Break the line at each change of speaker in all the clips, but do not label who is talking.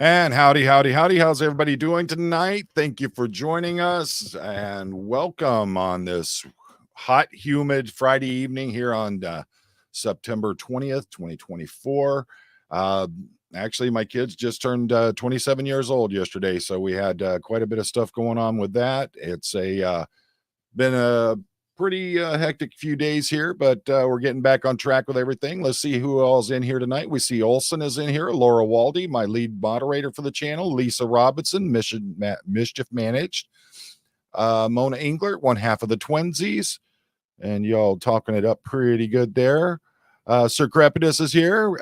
And howdy, howdy, howdy. How's everybody doing tonight? Thank you for joining us and welcome on this hot, humid Friday evening here on September 20th, 2024. Uh, Actually, my kids just turned 27 years old yesterday, so we had quite a bit of stuff going on with that. It's been a pretty hectic few days here, but we're getting back on track with everything. Let's see who all's in here tonight. We see Olson is in here, Laura Waldy, my lead moderator for the channel, Lisa Robinson, Mischief Managed, Mona Englert, one half of the Twinsies, and y'all talking it up pretty good there. Sir Crepidus is here.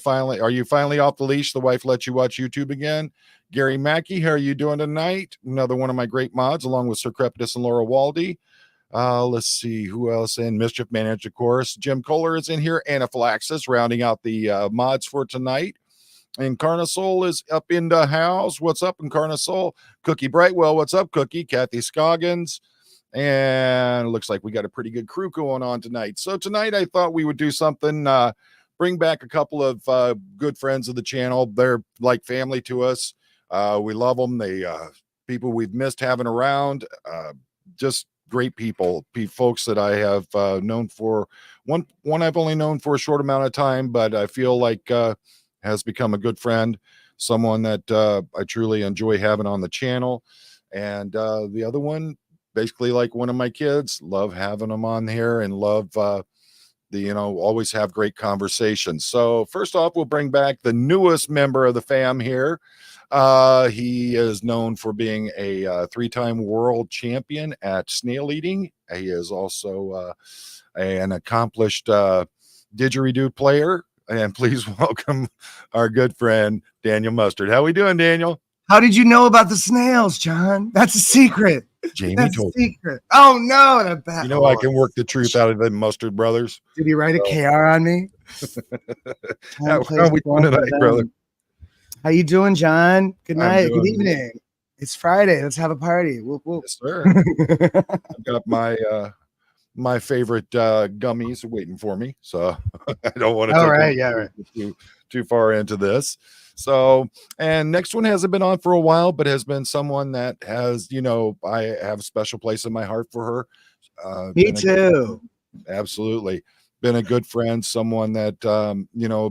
Finally, are you finally off the leash? The wife let you watch YouTube again. Gary Mackey, how are you doing tonight? Another one of my great mods, along with Sir Crepidus and Laura Waldy. Let's see who else in Mischief Managed, of course. Jim Kohler is in here. Anaphylaxis rounding out the mods for tonight. And Carnosol is up in the house. What's up, Carnosol? Cookie Brightwell, what's up, Cookie? Kathy Scoggins. And it looks like we got a pretty good crew going on tonight. So tonight I thought we would do something, bring back a couple of good friends of the channel. They're like family to us. We love them. They people we've missed having around. Just great people, folks that I have known for one I've only known for a short amount of time, but I feel like has become a good friend, someone that I truly enjoy having on the channel. And the other one, basically like one of my kids, love having them on here and love always have great conversations. So first off, we'll bring back the newest member of the fam here. He is known for being a three-time world champion at snail eating. He is also an accomplished didgeridoo player. And please welcome our good friend Daniel Mustard. How we doing, Daniel?
How did you know about the snails, John? That's a secret.
Jamie told me.
Oh no,
you know I can work the truth out of the Mustard brothers.
Did he write a KR on me?
How are we doing tonight, brother?
How you doing, John? Good night. Good evening. It's Friday. Let's have a party. Whoop, whoop.
Yes, sir. I've got my my favorite gummies waiting for me, so I don't want to take too far into this. So, and next one hasn't been on for a while, but has been someone that has, I have a special place in my heart for her.
Me too.
Absolutely. Been a good friend, someone that,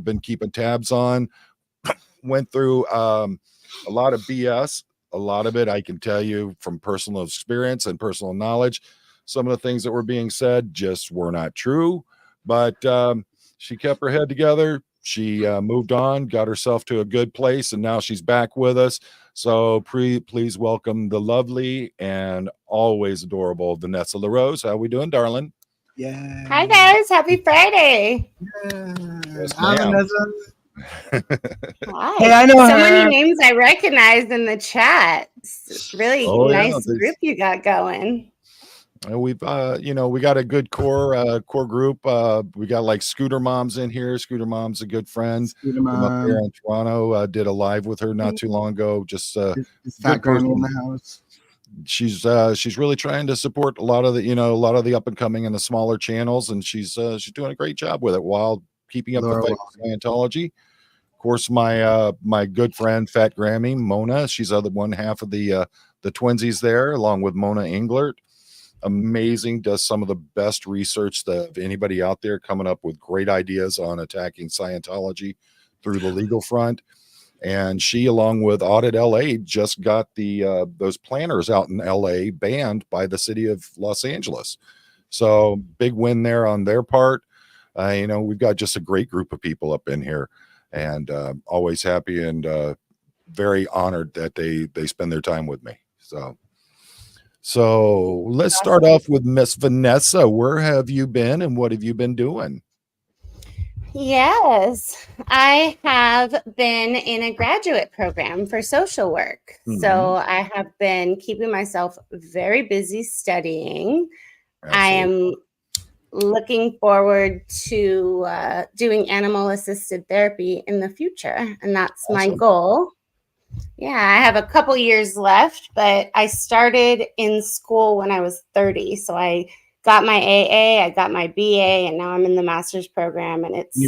been keeping tabs on, went through a lot of BS, a lot of it, I can tell you from personal experience and personal knowledge. Some of the things that were being said just were not true, but she kept her head together. She moved on, got herself to a good place, and now she's back with us. So please welcome the lovely and always adorable Vanessa LaRose. How we doing, darling?
Yeah. Hi, guys. Happy Friday.
Yes,
Hi, Vanessa.
Hi.
Hey, I know
so many names I recognized in the chat. It's really nice group you got going.
We've we got a good core group. We got like Scooter Mom's in here. Scooter Mom's a good friend from up there in Toronto. Did a live with her not too long ago. Just
fat Grammy in the house.
She's really trying to support a lot of the up and coming and the smaller channels, and she's doing a great job with it while keeping up the fight with Scientology. Of course, my good friend Fat Grammy Mona, she's the other one half of the Twinsies there, along with Mona Englert. Amazing, does some of the best research that anybody out there, coming up with great ideas on attacking Scientology through the legal front. And she, along with Audit LA, just got the those planners out in LA banned by the city of Los Angeles. So big win there on their part. We've got just a great group of people up in here, and always happy and very honored that they spend their time with me. So let's start off with Miss Vanessa. Where have you been and what have you been doing?
Yes, I have been in a graduate program for social work. Mm-hmm. So I have been keeping myself very busy studying. Absolutely. I am looking forward to doing animal assisted therapy in the future. And that's my goal. Yeah, I have a couple years left, but I started in school when I was 30. So I got my AA, I got my BA, and now I'm in the master's program, and it's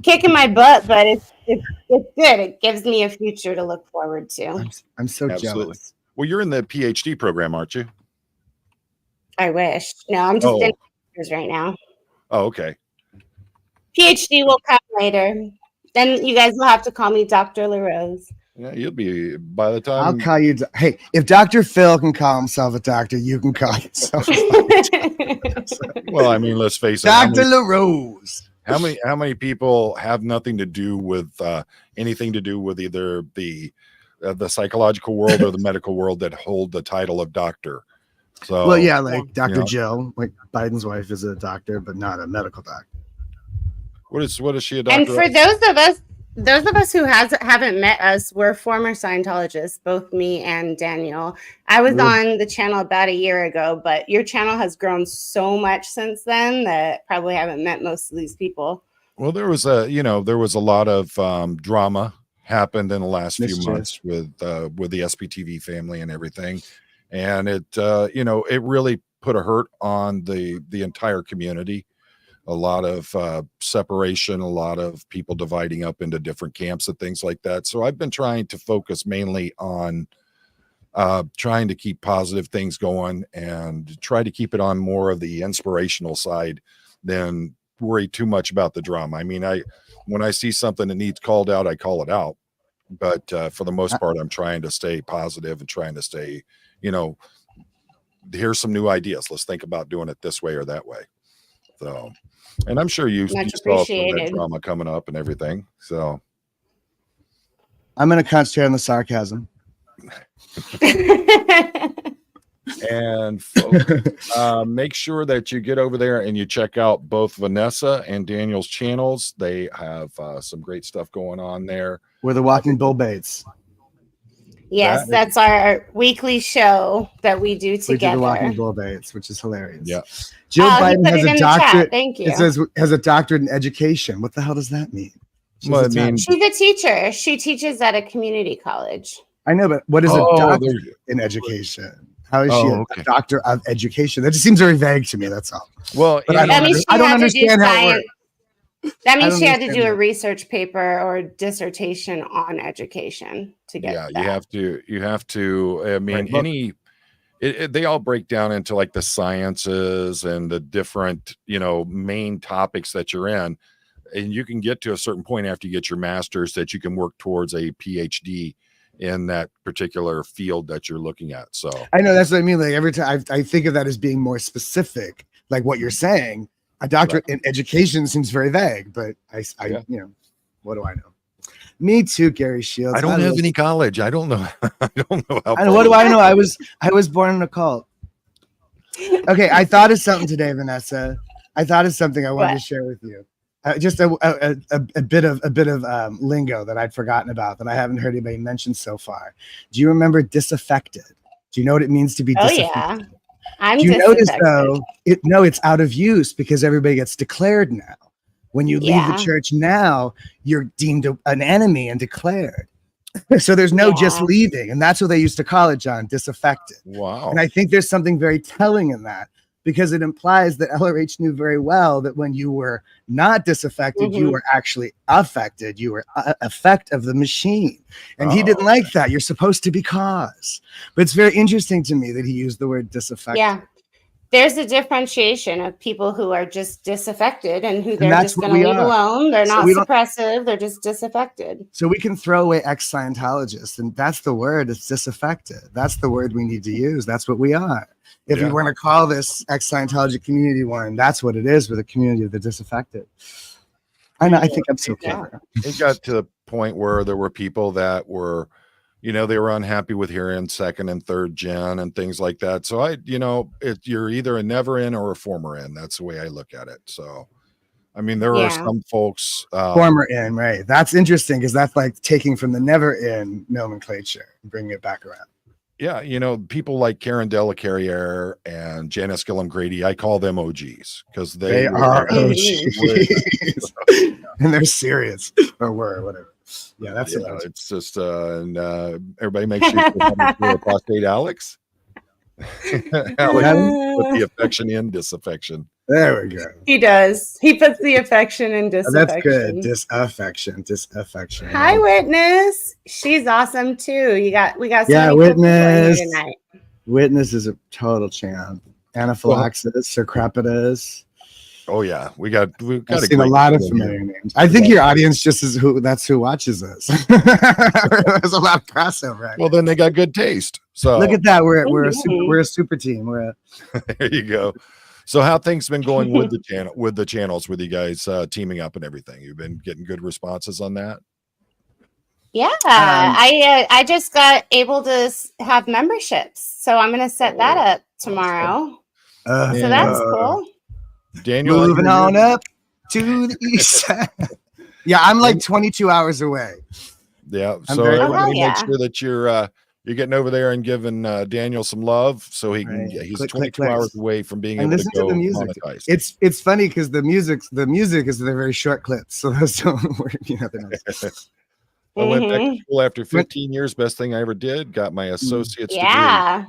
kicking my butt, but it's good. It gives me a future to look forward to.
I'm so
Absolutely.
jealous.
Well, you're in the PhD program, aren't you?
I wish. No, I'm just in master's right now.
Oh, okay.
PhD will come later. Then you guys will have to call me Dr. LaRose.
Yeah, you'll be by the time.
I'll call you. Hey, if Dr. Phil can call himself a doctor, you can call yourself a doctor.
Well, I mean, let's face it.
Dr. LaRose.
How many people have nothing to do with anything to do with either the psychological world or the medical world that hold the title of doctor? So,
well, yeah, like Dr. Jill, like Biden's wife, is a doctor, but not a medical doctor.
What is she a doctor?
And for those of us who haven't met us, we're former Scientologists, both me and Daniel. I was on the channel about a year ago, but your channel has grown so much since then that probably haven't met most of these people.
Well, there was a lot of drama happened in the last few months with the SPTV family and everything, and it it really put a hurt on the entire community. A lot of separation, a lot of people dividing up into different camps and things like that. So I've been trying to focus mainly on trying to keep positive things going and try to keep it on more of the inspirational side than worry too much about the drama. I mean, when I see something that needs called out, I call it out. But for the most part, I'm trying to stay positive and trying to stay, here's some new ideas. Let's think about doing it this way or that way. So, and I'm sure you saw some of that drama coming up and everything. So
I'm going to concentrate on the sarcasm.
And folks, make sure that you get over there and you check out both Vanessa and Daniel's channels. They have some great stuff going on there.
We're the walking bullbaits.
Yes, that's our weekly show that we do together.
We do the walking bullbaits, which is hilarious.
Yeah.
Joe Biden has a doctorate.
Thank you.
It says has a doctorate in education. What the hell does that mean?
She's a teacher. She teaches at a community college.
I know, but what is a doctor in education? How is she a doctor of education? That just seems very vague to me. That's all.
Well,
I don't understand how it works.
That means she had to do a research paper or a dissertation on education to get.
Yeah,
that.
you have to. I mean, they all break down into like the sciences and the different, main topics that you're in, and you can get to a certain point after you get your master's that you can work towards a PhD in that particular field that you're looking at. So
I know that's what I mean. Like every time I think of that as being more specific, like what you're saying. A doctorate in education seems very vague, but what do I know? Me too, Gary Shields.
I don't have any college. I don't know. I don't know how.
What do I know? I was born in a cult. Okay, I thought of something today, Vanessa. I thought of something I wanted to share with you. Just a bit of lingo that I'd forgotten about that I haven't heard anybody mention so far. Do you remember disaffected? Do you know what it means to be disaffected?
Yeah. I'm
Do you notice though? It's out of use because everybody gets declared now. When you leave the church now, you're deemed an enemy and declared. So there's no just leaving, and that's what they used to call it, John, disaffected.
Wow.
And I think there's something very telling in that because it implies that LRH knew very well that when you were not disaffected, you were actually affected. You were effect of the machine. And he didn't like that. You're supposed to be cause. But it's very interesting to me that he used the word disaffected.
Yeah. There's a differentiation of people who are just disaffected and who they're just going to leave alone. They're not suppressive. They're just disaffected.
So we can throw away ex-Scientologists. And that's the word. It's disaffected. That's the word we need to use. That's what we are. If we want to call this ex-Scientology community one, that's what it is. We're the community of the disaffected. I know. I think I'm so clever.
It got to the point where there were people that were, they were unhappy with hearing second and third gen and things like that. So you're either a never in or a former in. That's the way I look at it. So, I mean, there are some folks.
Former in, right. That's interesting because that's like taking from the never in nomenclature and bringing it back around.
Yeah, people like Karen Delacarriere and Janice Gillum Grady, I call them OGs because they
are OGs. And they're serious or were, whatever. Yeah, that's
it's just and everybody makes sure you're coming through a prostate Alex. Alex with the affection in disaffection.
There we go.
He does. He puts the affection in
Oh, that's good.
disaffection.
Disaffection.
Hi, Witness. She's awesome too. We got so
Yeah,
many cool people in
Witness.
here tonight.
Witness is a total champ. Anaphylaxis, Sir Crepidus.
Oh yeah, we got
I've seen a lot of familiar names. I think your audience just is that's who watches us. There's a lot of crossover. Right?
Well, then they got good taste. So
look at that. We're a super team.
There you go. So how things been going with the channels with you guys teaming up and everything? You've been getting good responses on that?
Yeah, I just got able to have memberships, so I'm going to set that up tomorrow. So that's cool.
Daniel,
moving on up to the east side. Yeah, I'm like 22 hours away.
Yeah, so everybody make sure that you're getting over there and giving Daniel some love, so he can. He's 22 hours away from being able to go monetize.
It's funny because the music is they're very short clips, so those don't work.
I went back to school after 15 years. Best thing I ever did. Got my associate's degree.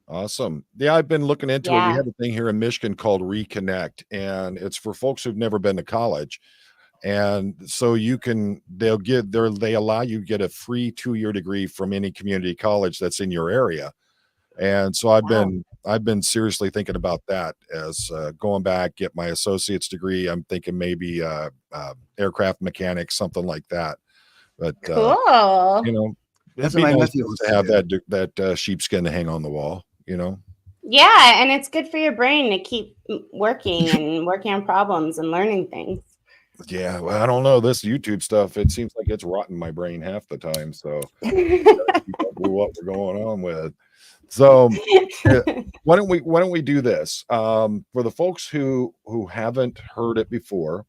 Awesome. Yeah, I've been looking into it. We have a thing here in Michigan called Reconnect, and it's for folks who've never been to college. And so they allow you to get a free 2-year degree from any community college that's in your area. And so I've been seriously thinking about that as going back, get my associate's degree. I'm thinking maybe aircraft mechanics, something like that. But
cool.
It'd be nice to have that sheepskin to hang on the wall.
Yeah, and it's good for your brain to keep working and working on problems and learning things.
Yeah, well, I don't know, this YouTube stuff, it seems like it's rotting my brain half the time, so what we're going on with. So why don't we do this for the folks who haven't heard it before?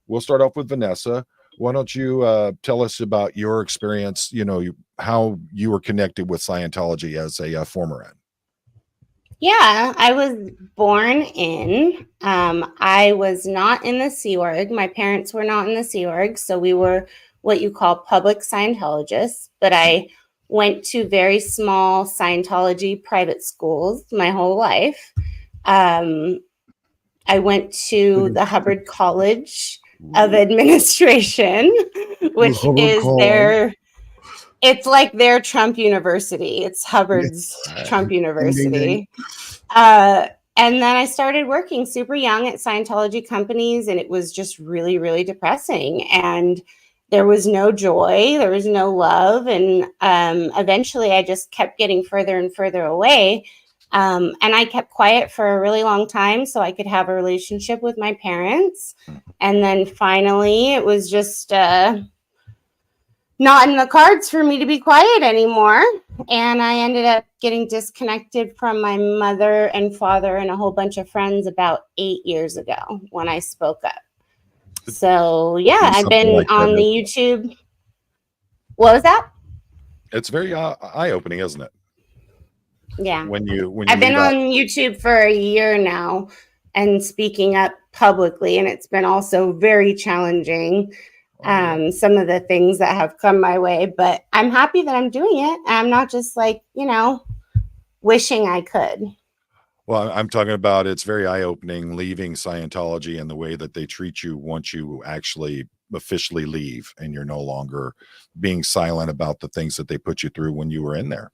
We'll start off with Vanessa. Why don't you tell us about your experience, how you were connected with Scientology as a former N?
Yeah, I was born in. I was not in the Sea Org. My parents were not in the Sea Org, so we were what you call public Scientologists. But I went to very small Scientology private schools my whole life. I went to the Hubbard College of Administration, which is it's like their Trump University. It's Hubbard's Trump University. And then I started working super young at Scientology companies, and it was just really, really depressing. And there was no joy, there was no love. And eventually I just kept getting further and further away. And I kept quiet for a really long time so I could have a relationship with my parents. And then finally it was just not in the cards for me to be quiet anymore. And I ended up getting disconnected from my mother and father and a whole bunch of friends about 8 years ago when I spoke up. So yeah, I've been on the YouTube. What was that?
It's very eye-opening, isn't it?
Yeah.
When
I've been on YouTube for a year now and speaking up publicly, and it's been also very challenging. Some of the things that have come my way, but I'm happy that I'm doing it. I'm not just wishing I could.
Well, I'm talking about it's very eye-opening leaving Scientology and the way that they treat you once you actually officially leave and you're no longer being silent about the things that they put you through when you were in there.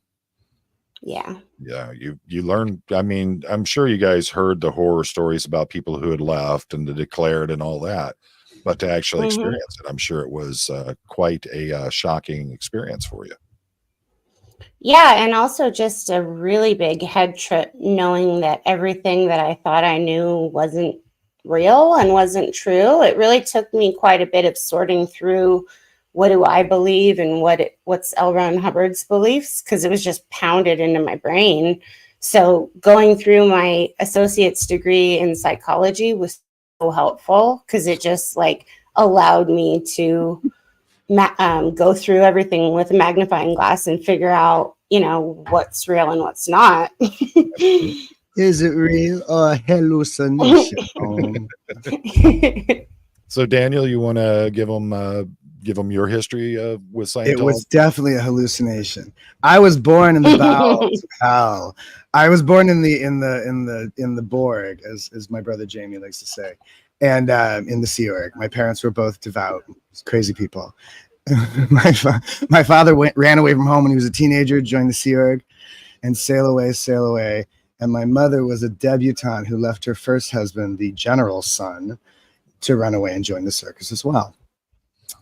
Yeah.
Yeah. You learn. I mean, I'm sure you guys heard the horror stories about people who had left and the declared and all that. But to actually experience it, I'm sure it was quite a shocking experience for you.
Yeah, and also just a really big head trip knowing that everything that I thought I knew wasn't real and wasn't true. It really took me quite a bit of sorting through what do I believe and what's L. Ron Hubbard's beliefs, because it was just pounded into my brain. So going through my associate's degree in psychology was so helpful because it just allowed me to go through everything with a magnifying glass and figure out, what's real and what's not.
Is it real or hallucination?
So Daniel, you want to give them give them your history with Scientology?
It was definitely a hallucination. I was born in the bowels of hell. I was born in the Borg, as my brother Jamie likes to say, and in the Sea Org. My parents were both devout, crazy people. my father ran away from home when he was a teenager, joined the Sea Org, and sail away. And my mother was a debutante who left her first husband, the general's son, to run away and join the circus as well.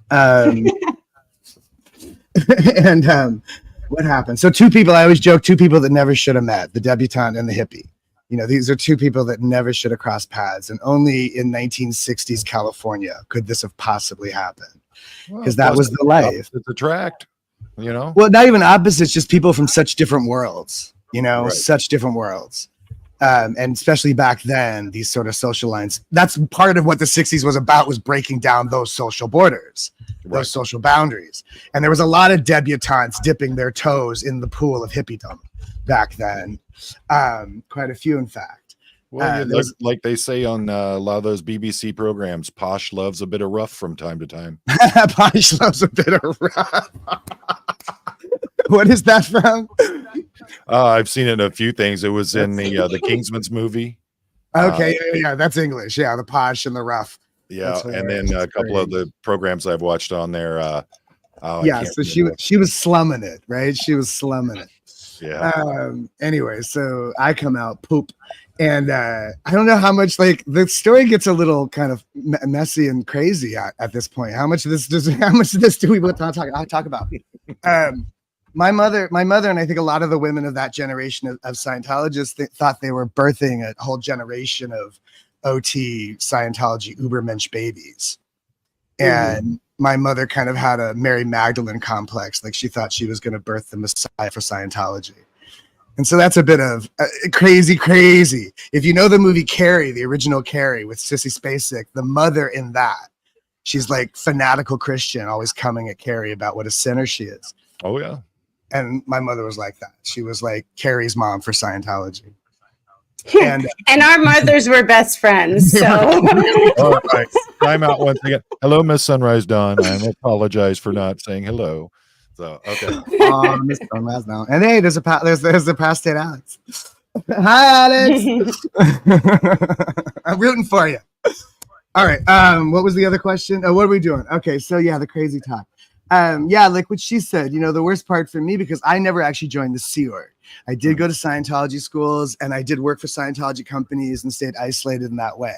And what happened? So two people, I always joke, two people that never should have met, the debutante and the hippie. You know, these are two people that never should have crossed paths. And only in 1960s California could this have possibly happened. Because that was the life.
It's attract, you know?
Well, not even opposites, just people from such different worlds, you know, right. Such different worlds. And especially back then, these sort of social lines, that's part of what the 60s was about, was breaking down those social borders, right. Those social boundaries. And there was a lot of debutantes dipping their toes in the pool of hippiedom back then. Quite a few, in fact.
Well, like they say on a lot of those BBC programs, Posh loves a bit of rough from time to time.
Posh loves a bit of rough. What is that from?
I've seen it in a few things. It was in the Kingsman's movie.
Okay, yeah, that's English. Yeah, the Posh and the rough.
Yeah, and then a couple of the programs I've watched on there.
Yeah, so she was slumming it, right? She was slumming it.
Yeah.
Anyway, so I come out poop, and I don't know how much, like, the story gets a little kind of messy and crazy at this point. How much of this do we want to talk about? My mother, and I think a lot of the women of that generation of Scientologists thought they were birthing a whole generation of OT Scientology Ubermensch babies. And my mother kind of had a Mary Magdalene complex. Like, she thought she was going to birth the Messiah for Scientology. And so that's a bit of crazy. If you know the movie Carrie, the original Carrie with Sissy Spacek, the mother in that, she's like fanatical Christian, always coming at Carrie about what a sinner she is.
Oh, yeah.
And my mother was like that. She was like Carrie's mom for Scientology.
And our mothers were best friends. So
all right. Time out once again. Hello, Miss Sunrise Dawn. I apologize for not saying hello. So okay.
Miss Sunrise Dawn. And hey, there's the past state Alex. Hi, Alex. I'm rooting for you. All right. What was the other question? What are we doing? Okay, so yeah, the crazy talk. Yeah, like what she said, you know, the worst part for me, because I never actually joined the Sea Org. I did go to Scientology schools, and I did work for Scientology companies and stayed isolated in that way.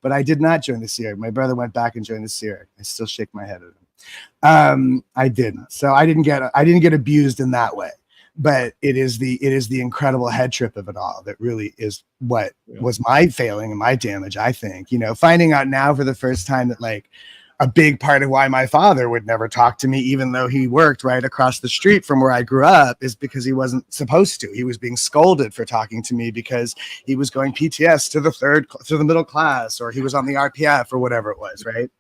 But I did not join the Sea Org. My brother went back and joined the Sea Org. I still shake my head at him. I didn't. So I didn't get abused in that way. But it is the incredible head trip of it all that really is what was my failing and my damage, I think. You know, finding out now for the first time that, like, a big part of why my father would never talk to me, even though he worked right across the street from where I grew up, is because he wasn't supposed to. He was being scolded for talking to me because he was going PTS to the middle class, or he was on the RPF or whatever it was, right?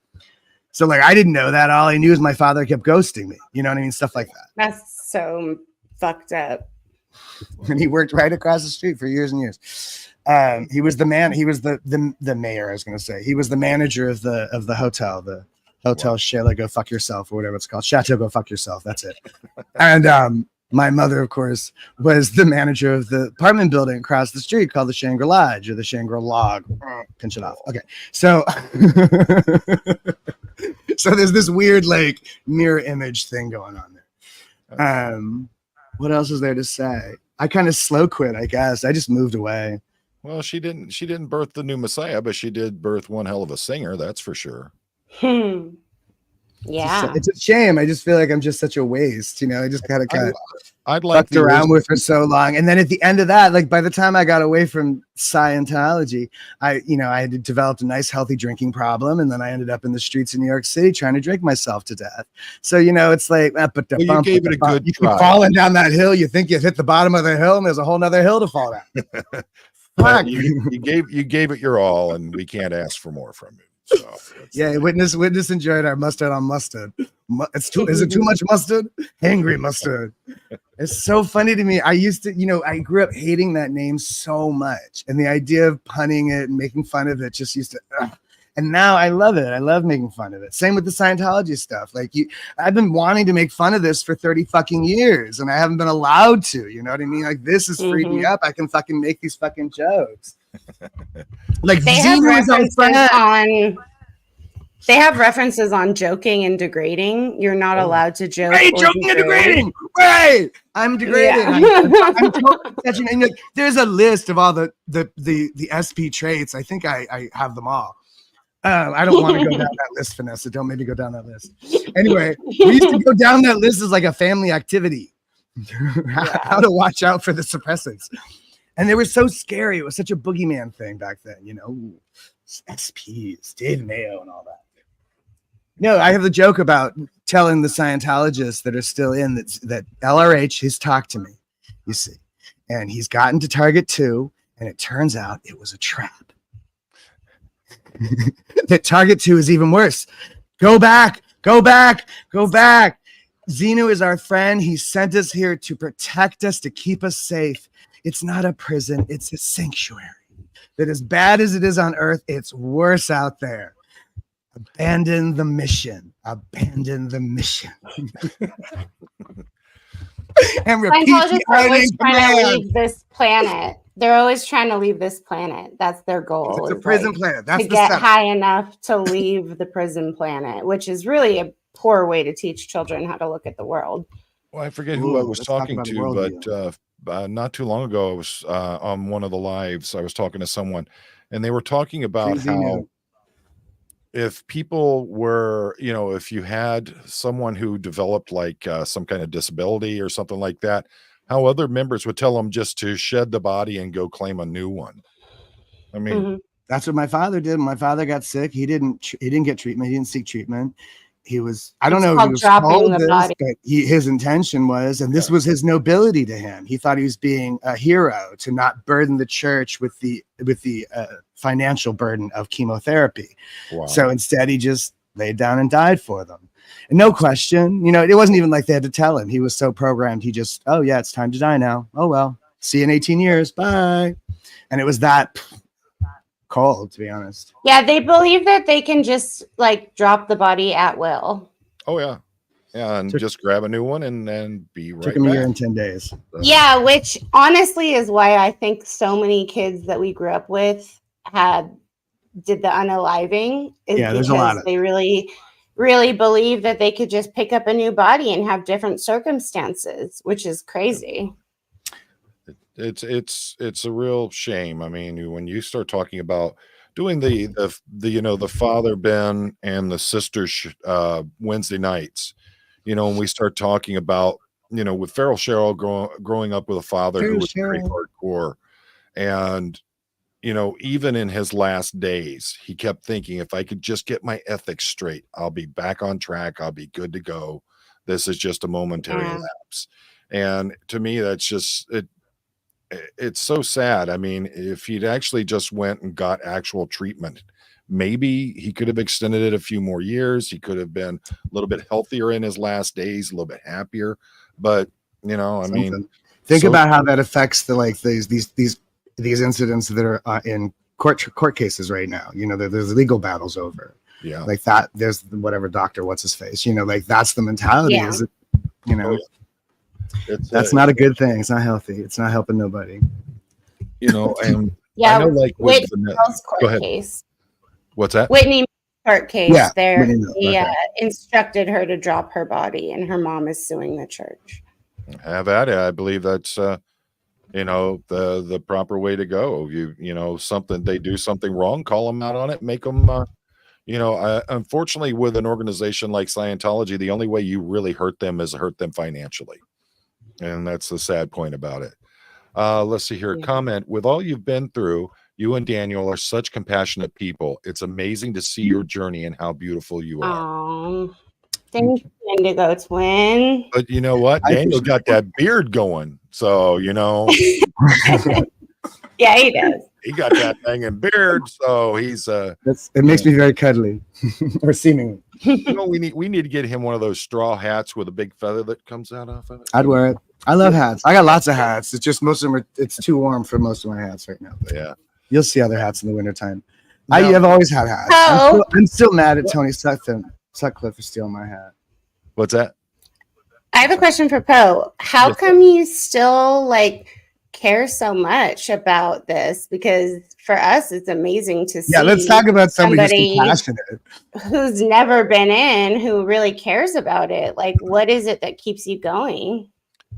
So, like, I didn't know that. All I knew is my father kept ghosting me. You know what I mean? Stuff like that.
That's so fucked up.
And he worked right across the street for years and years. He was the man. He was the mayor. I was going to say he was the manager of the hotel, the Hotel Chalet Go Fuck Yourself, or whatever it's called. Chateau Go Fuck Yourself. That's it. And my mother, of course, was the manager of the apartment building across the street called the Shangri-La or the Shangri-La. Pinch it off. Okay, so so there's this weird, like, mirror image thing going on there. What else is there to say? I kind of slow quit, I guess. I just moved away.
Well, she didn't birth the new Messiah, but she did birth one hell of a singer, that's for sure.
Yeah,
it's a shame. I just feel like I'm just such a waste, you know. I just kind of
I'd like
fucked around with for so long, and then at the end of that, like, by the time I got away from Scientology, I had developed a nice healthy drinking problem, and then I ended up in the streets of New York City trying to drink myself to death. So, you know, it's like,
you gave it a good try.
Falling down that hill, you think you've hit the bottom of the hill, and there's a whole nother hill to fall down.
You gave it your all, and we can't ask for more from you. So
yeah, witness enjoyed our mustard on mustard. Is it too much mustard? Angry mustard. It's so funny to me. I used to, you know, I grew up hating that name so much, and the idea of punning it and making fun of it just used to. And now I love it. I love making fun of it. Same with the Scientology stuff. Like I've been wanting to make fun of this for 30 fucking years and I haven't been allowed to, you know what I mean? Like this has freed me up. I can fucking make these fucking jokes. Like
they have references on joking and degrading. You're not allowed to joke.
Right, joking and degrading. Right. I'm degrading.
Yeah.
I'm totally catching. And like, there's a list of all the SP traits. I think I have them all. I don't want to go down that list, Vanessa. Don't maybe go down that list. Anyway, we used to go down that list as like a family activity. How to watch out for the suppressants. And they were so scary. It was such a boogeyman thing back then, you know. SPs, Dave Mayo and all that. No, I have the joke about telling the Scientologists that are still in that LRH has talked to me, you see. And he's gotten to Target 2, and it turns out it was a trap. That Target 2 is even worse. Go back, go back, go back. Xenu is our friend. He sent us here to protect us, to keep us safe. It's not a prison, it's a sanctuary. That as bad as it is on Earth, it's worse out there. Abandon the mission. Abandon the mission. And repeat
Scientologists are always trying to leave this planet. They're always trying to leave this planet. That's their goal.
It's a prison planet. That's
to get high enough to leave the prison planet, which is really a poor way to teach children how to look at the world.
Well, I forget who I was talking to, but not too long ago, I was on one of the lives. I was talking to someone, and they were talking about how if people were, you know, if you had someone who developed like some kind of disability or something like that, how other members would tell them just to shed the body and go claim a new one. I mean,
that's what my father did. When my father got sick, he didn't get treatment. He didn't seek treatment. He was, I don't know if he was told this, but his intention was, and this was his nobility to him. He thought he was being a hero to not burden the church with the financial burden of chemotherapy. Wow. So instead, he just laid down and died for them. And no question, you know, it wasn't even like they had to tell him. He was so programmed. He just, oh yeah, it's time to die now. Oh, well, see you in 18 years. Bye. And it was that cold, to be honest.
Yeah, they believe that they can just like drop the body at will.
Oh yeah, and just grab a new one and then be right back.
Took him a year and 10 days.
Yeah, which honestly is why I think so many kids that we grew up with did the unaliving.
There's a lot of
they really believe that they could just pick up a new body and have different circumstances, which is crazy.
It's a real shame. I mean, when you start talking about doing the you know, the father Ben and the sister Wednesday nights, you know, when we start talking about, you know, with Farrell Cheryl growing up with a father who was very hardcore, and you know, even in his last days, he kept thinking, if I could just get my ethics straight, I'll be back on track. I'll be good to go. This is just a momentary lapse. And to me, that's just it's so sad. I mean, if he'd actually just went and got actual treatment, maybe he could have extended it a few more years. He could have been a little bit healthier in his last days, a little bit happier. But you know, I mean,
think about how that affects these incidents that are in court cases right now. You know, there's legal battles over.
Yeah,
like that. There's whatever doctor, what's his face. You know, like that's the mentality.
Yeah.
Is it, you know. That's not a good thing. It's not healthy. It's not helping nobody.
You know, and
yeah,
I know, like with
go ahead. Case.
What's that?
Whitney court case.
Yeah,
there he instructed her to drop her body, and her mom is suing the church.
Have at it. I believe that's you know, the proper way to go. You know, they do something wrong, call them out on it, make them you know, unfortunately with an organization like Scientology, the only way you really hurt them is hurt them financially. And that's the sad point about it. Let's see here. Comment: with all you've been through, you and Daniel are such compassionate people. It's amazing to see your journey and how beautiful you are.
Thank you, Indigo Twin.
But you know what? Daniel got that beard going. So, you know.
Yeah, he does.
He got that thing and beard. So he's
it makes me very cuddly. Or seemingly.
You know, we need to get him one of those straw hats with a big feather that comes out of it.
I'd wear it. I love hats. I got lots of hats. It's just most of them it's too warm for most of my hats right now. But
yeah.
You'll see other hats in the wintertime. I have always had hats.
Oh.
I'm still mad at Tony Sutcliffe for stealing my hat.
What's that?
I have a question for Poe. How come you still like care so much about this? Because for us, it's amazing to see.
Yeah, let's talk about somebody who's compassionate,
who's never been in, who really cares about it. Like, what is it that keeps you going?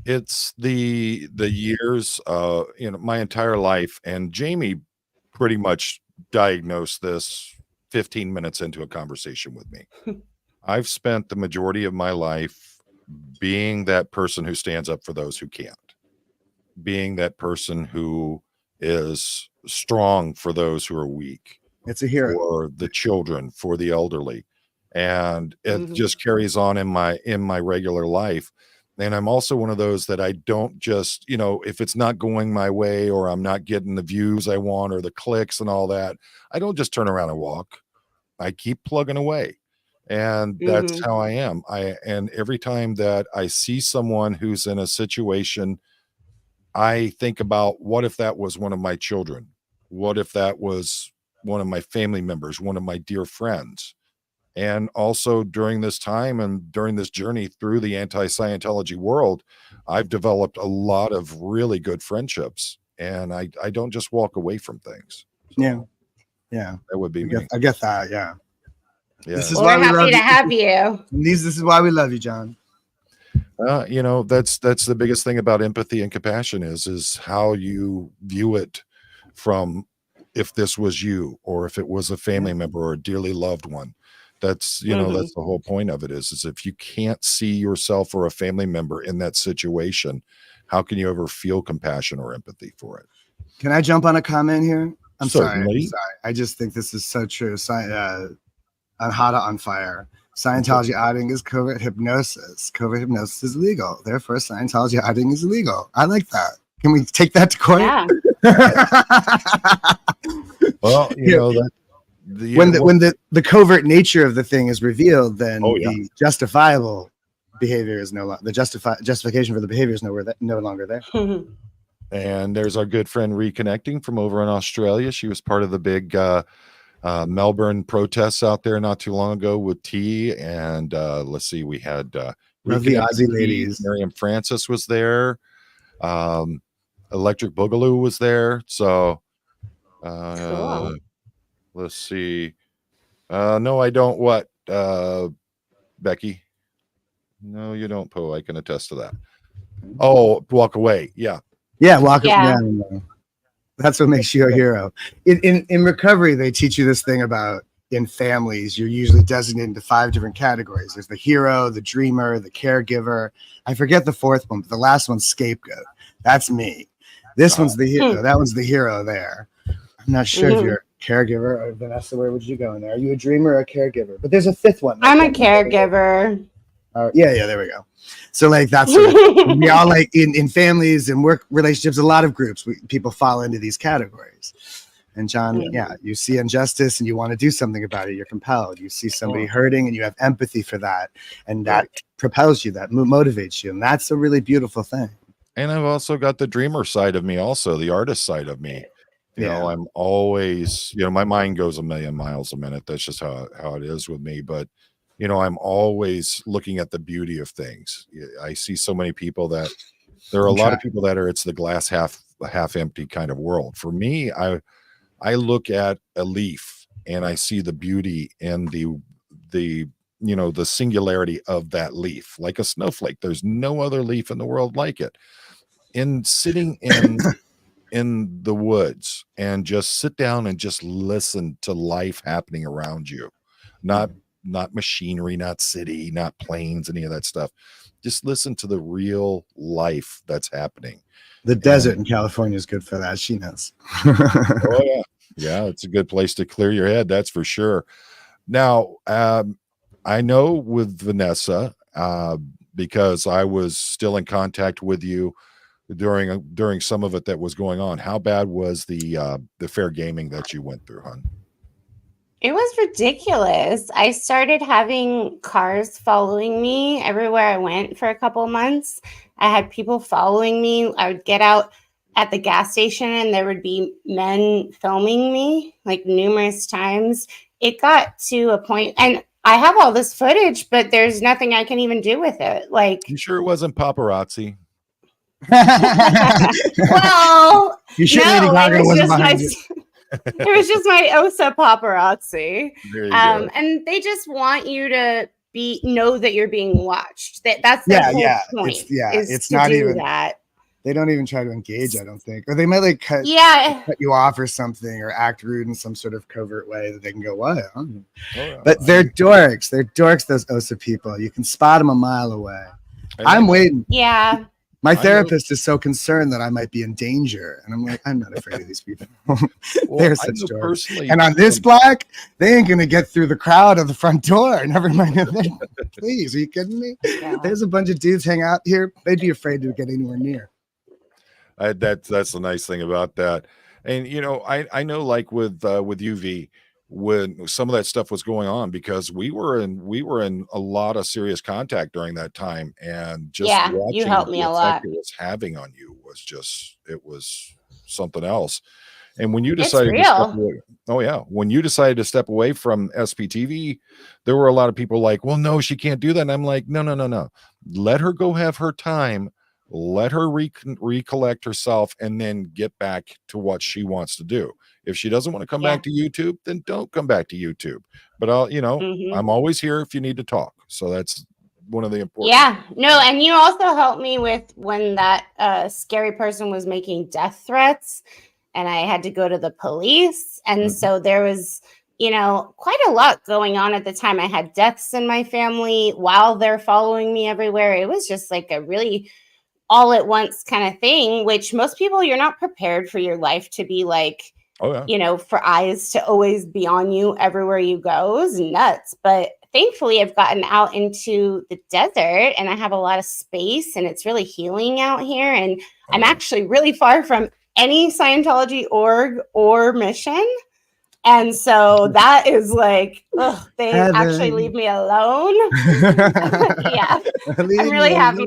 It's the years, my entire life, and Jamie pretty much diagnosed this 15 minutes into a conversation with me. I've spent the majority of my life being that person who stands up for those who can't, being that person who is strong for those who are weak.
It's a hero
for the children, for the elderly, and it just carries on in my regular life. And I'm also one of those that I don't just, if it's not going my way or I'm not getting the views I want or the clicks and all that, I don't just turn around and walk. I keep plugging away. And that's how I am. And every time that I see someone who's in a situation, I think about, what if that was one of my children? What if that was one of my family members, one of my dear friends? And also during this time and during this journey through the anti-Scientology world, I've developed a lot of really good friendships, and I don't just walk away from things. So
yeah,
that would be me.
I get that. Yeah.
This
is
why we're happy to have you.
This is why we love you, John.
That's the biggest thing about empathy and compassion is how you view it, from if this was you or if it was a family member or a dearly loved one. That's that's the whole point of it is if you can't see yourself or a family member in that situation, how can you ever feel compassion or empathy for it?
Can I jump on a comment here? I'm
Certainly.
sorry. I just think this is so true. On Hada on Fire, Scientology outing is covert hypnosis. Covert hypnosis is illegal. Therefore, Scientology outing is illegal. I like that. Can we take that to court?
Yeah.
Well,
when the covert nature of the thing is revealed, then the justifiable behavior is no longer the justification for the behavior is no longer there.
And there's our good friend reconnecting from over in Australia. She was part of the big Melbourne protests out there not too long ago with T. And let's see, we had
the Aussie ladies.
Miriam Francis was there. Electric Boogaloo was there. So
cool.
Let's see. No, I don't. What, Becky? No, you don't, Poe. I can attest to that. Oh, walk away. Yeah.
Yeah, walk away. That's what makes you a hero. In recovery, they teach you this thing about, in families, you're usually designated into 5 different categories. There's the hero, the dreamer, the caregiver. I forget the 4th one, but the last one's scapegoat. That's me. This one's the hero. That one's the hero there. I'm not sure if you're a caregiver or Vanessa. Where would you go in there? Are you a dreamer or a caregiver? But there's a 5th one.
I'm a caregiver.
Yeah, there we go. So like that's we all like in families and work relationships, a lot of groups, people fall into these categories. And John, you see injustice and you want to do something about it. You're compelled. You see somebody hurting and you have empathy for that, and that propels you, that motivates you, and that's a really beautiful thing.
And I've also got the dreamer side of me, also the artist side of me. You know, I'm always, my mind goes a million miles a minute. That's just how it is with me. But I'm always looking at the beauty of things. I see so many people that there are a lot of people that are, it's the glass half empty kind of world. For me, I look at a leaf and I see the beauty and the singularity of that leaf, like a snowflake. There's no other leaf in the world like it. In sitting in the woods and just sit down and just listen to life happening around you, not machinery, not city, not planes, any of that stuff. Just listen to the real life that's happening.
The desert in California is good for that. She knows.
Yeah, it's a good place to clear your head. That's for sure. Now, I know with Vanessa, because I was still in contact with you during some of it that was going on. How bad was the fair gaming that you went through, hon?
It was ridiculous. I started having cars following me everywhere I went for a couple of months. I had people following me. I would get out at the gas station and there would be men filming me like numerous times. It got to a point, and I have all this footage, but there's nothing I can even do with it. Like,
You sure it wasn't paparazzi?
well,
You sure
no,
Lady Gaga
it was
wasn't
just
behind you?
it was just my OSA paparazzi.
There you go.
And they just want you to know that you're being watched. That's their whole point.
It's
to
not
do
even
that.
They don't even try to engage, I don't think. Or they might like cut you off or something, or act rude in some sort of covert way that they can go, what? But they're dorks. They're dorks, those OSA people. You can spot them a mile away. I'm waiting.
Yeah.
My therapist is so concerned that I might be in danger. And I'm like, I'm not afraid of these people. They're such dorks. And on this block, they ain't going to get through the crowd of the front door. Never mind. Please, are you kidding me? Yeah. There's a bunch of dudes hang out here. They'd be afraid to get anywhere near.
That's the nice thing about that. And, you know, I know like with UV, when some of that stuff was going on, because we were in a lot of serious contact during that time, and just watching
you helped me a lot.
It was having on you it was something else. And when you decided to step away, when you decided to step away from SPTV, there were a lot of people like, well, no, she can't do that. And I'm like, no. Let her go have her time. Let her recollect herself and then get back to what she wants to do. If she doesn't want to come back to YouTube, then don't come back to YouTube. But I'm always here if you need to talk. So that's one of the important.
Yeah, no, and you also helped me with when that scary person was making death threats, and I had to go to the police. And so there was, quite a lot going on at the time. I had deaths in my family while they're following me everywhere. It was just like a really all at once kind of thing, which most people, you're not prepared for your life to be like, for eyes to always be on you everywhere you go. It was nuts. But thankfully, I've gotten out into the desert and I have a lot of space and it's really healing out here. And I'm actually really far from any Scientology org or mission. And so that is like, they actually leave me alone. Yeah, I'm really happy.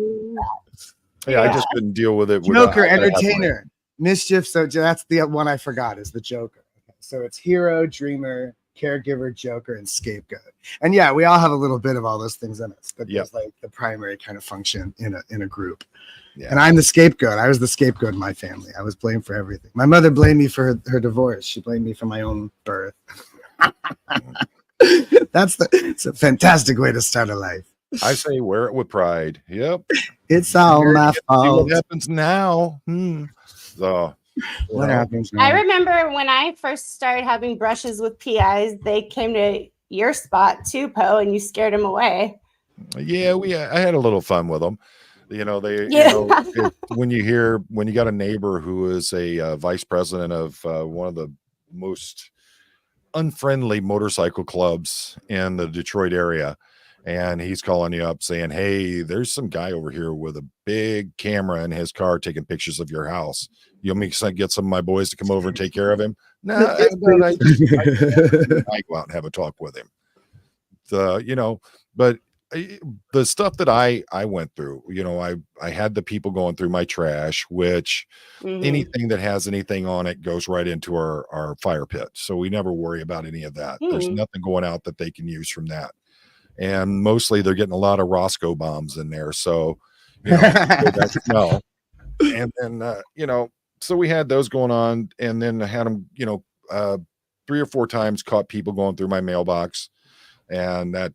Yeah, I just couldn't deal with it.
Joker, entertainer, mischief. So that's the one I forgot is the Joker. So it's hero, dreamer, caregiver, Joker, and scapegoat. And yeah, we all have a little bit of all those things in us. But there's like the primary kind of function in a group. Yeah. And I'm the scapegoat. I was the scapegoat in my family. I was blamed for everything. My mother blamed me for her divorce. She blamed me for my own birth. It's a fantastic way to start a life.
I say wear it with pride. Yep.
It's all my fault.
What happens now? So
what happens now?
I remember when I first started having brushes with PIs, they came to your spot too, Poe, and you scared them away.
Yeah, I had a little fun with them. When you got a neighbor who is a vice president of one of the most unfriendly motorcycle clubs in the Detroit area, and he's calling you up saying, hey, there's some guy over here with a big camera in his car taking pictures of your house. You want me to get some of my boys to come over and take care of him? No, I go out and have a talk with him. But the stuff that I went through, I had the people going through my trash, which anything that has anything on it goes right into our fire pit. So we never worry about any of that. There's nothing going out that they can use from that. And mostly they're getting a lot of Roscoe bombs in there. So, that's no. And then, so we had those going on, and then I had them, 3 or 4 times caught people going through my mailbox. And that,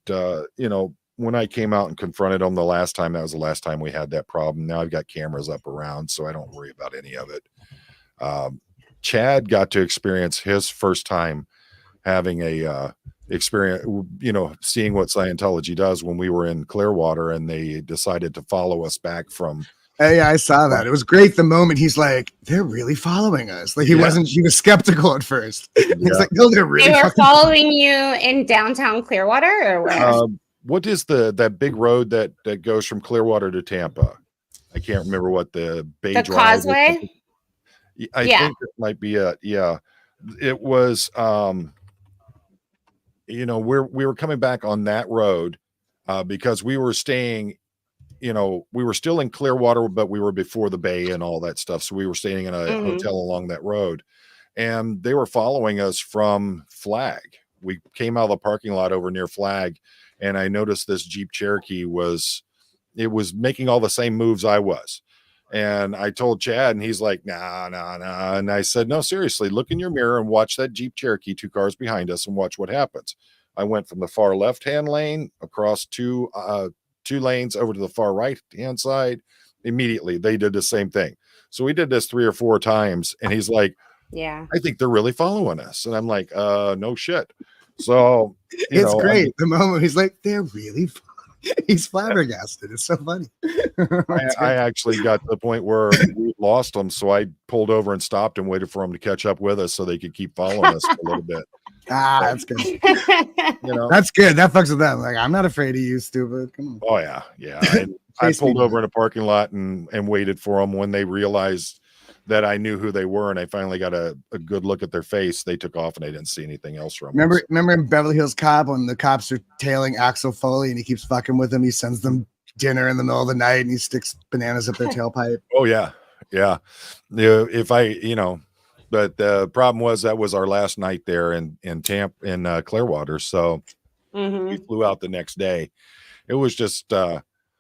when I came out and confronted them the last time, that was the last time we had that problem. Now I've got cameras up around, so I don't worry about any of it. Chad got to experience his first time having a experience, seeing what Scientology does when we were in Clearwater and they decided to follow us back from.
Yeah, I saw that. It was great. The moment he's like, they're really following us. Like he was skeptical at first. He's like, no, they're really.
They were following you in downtown Clearwater, or where?
What is that big road that goes from Clearwater to Tampa? I can't remember what the
Bay Drive Causeway.
I think it might be it. Yeah, it was. We were coming back on that road because we were staying we were still in Clearwater, but we were before the bay and all that stuff. So we were staying in a hotel along that road, and they were following us from Flag. We came out of the parking lot over near Flag, and I noticed this Jeep Cherokee was making all the same moves I was. And I told Chad, and he's like, nah. And I said, no, seriously, look in your mirror and watch that Jeep Cherokee 2 cars behind us and watch what happens. I went from the far left-hand lane across two lanes over to the far right-hand side. Immediately, they did the same thing. So we did this 3 or 4 times, and he's like,
yeah,
I think they're really following us. And I'm like, no shit. So
it's great. The moment he's like, they're really he's flabbergasted. It's so funny.
I actually got to the point where we lost them, so I pulled over and stopped and waited for them to catch up with us so they could keep following us for a little bit.
That's good. That's good. That fucks with them. Like, I'm not afraid of you, stupid. Come on.
Oh yeah. I pulled over in a parking lot and waited for them. When they realized that I knew who they were and I finally got a good look at their face, they took off and I didn't see anything else from them.
Remember in Beverly Hills Cop when the cops are tailing Axel Foley and he keeps fucking with them? He sends them dinner in the middle of the night and he sticks bananas up their tailpipe.
Oh yeah. But the problem was that was our last night there in Clearwater. So we flew out the next day. It was just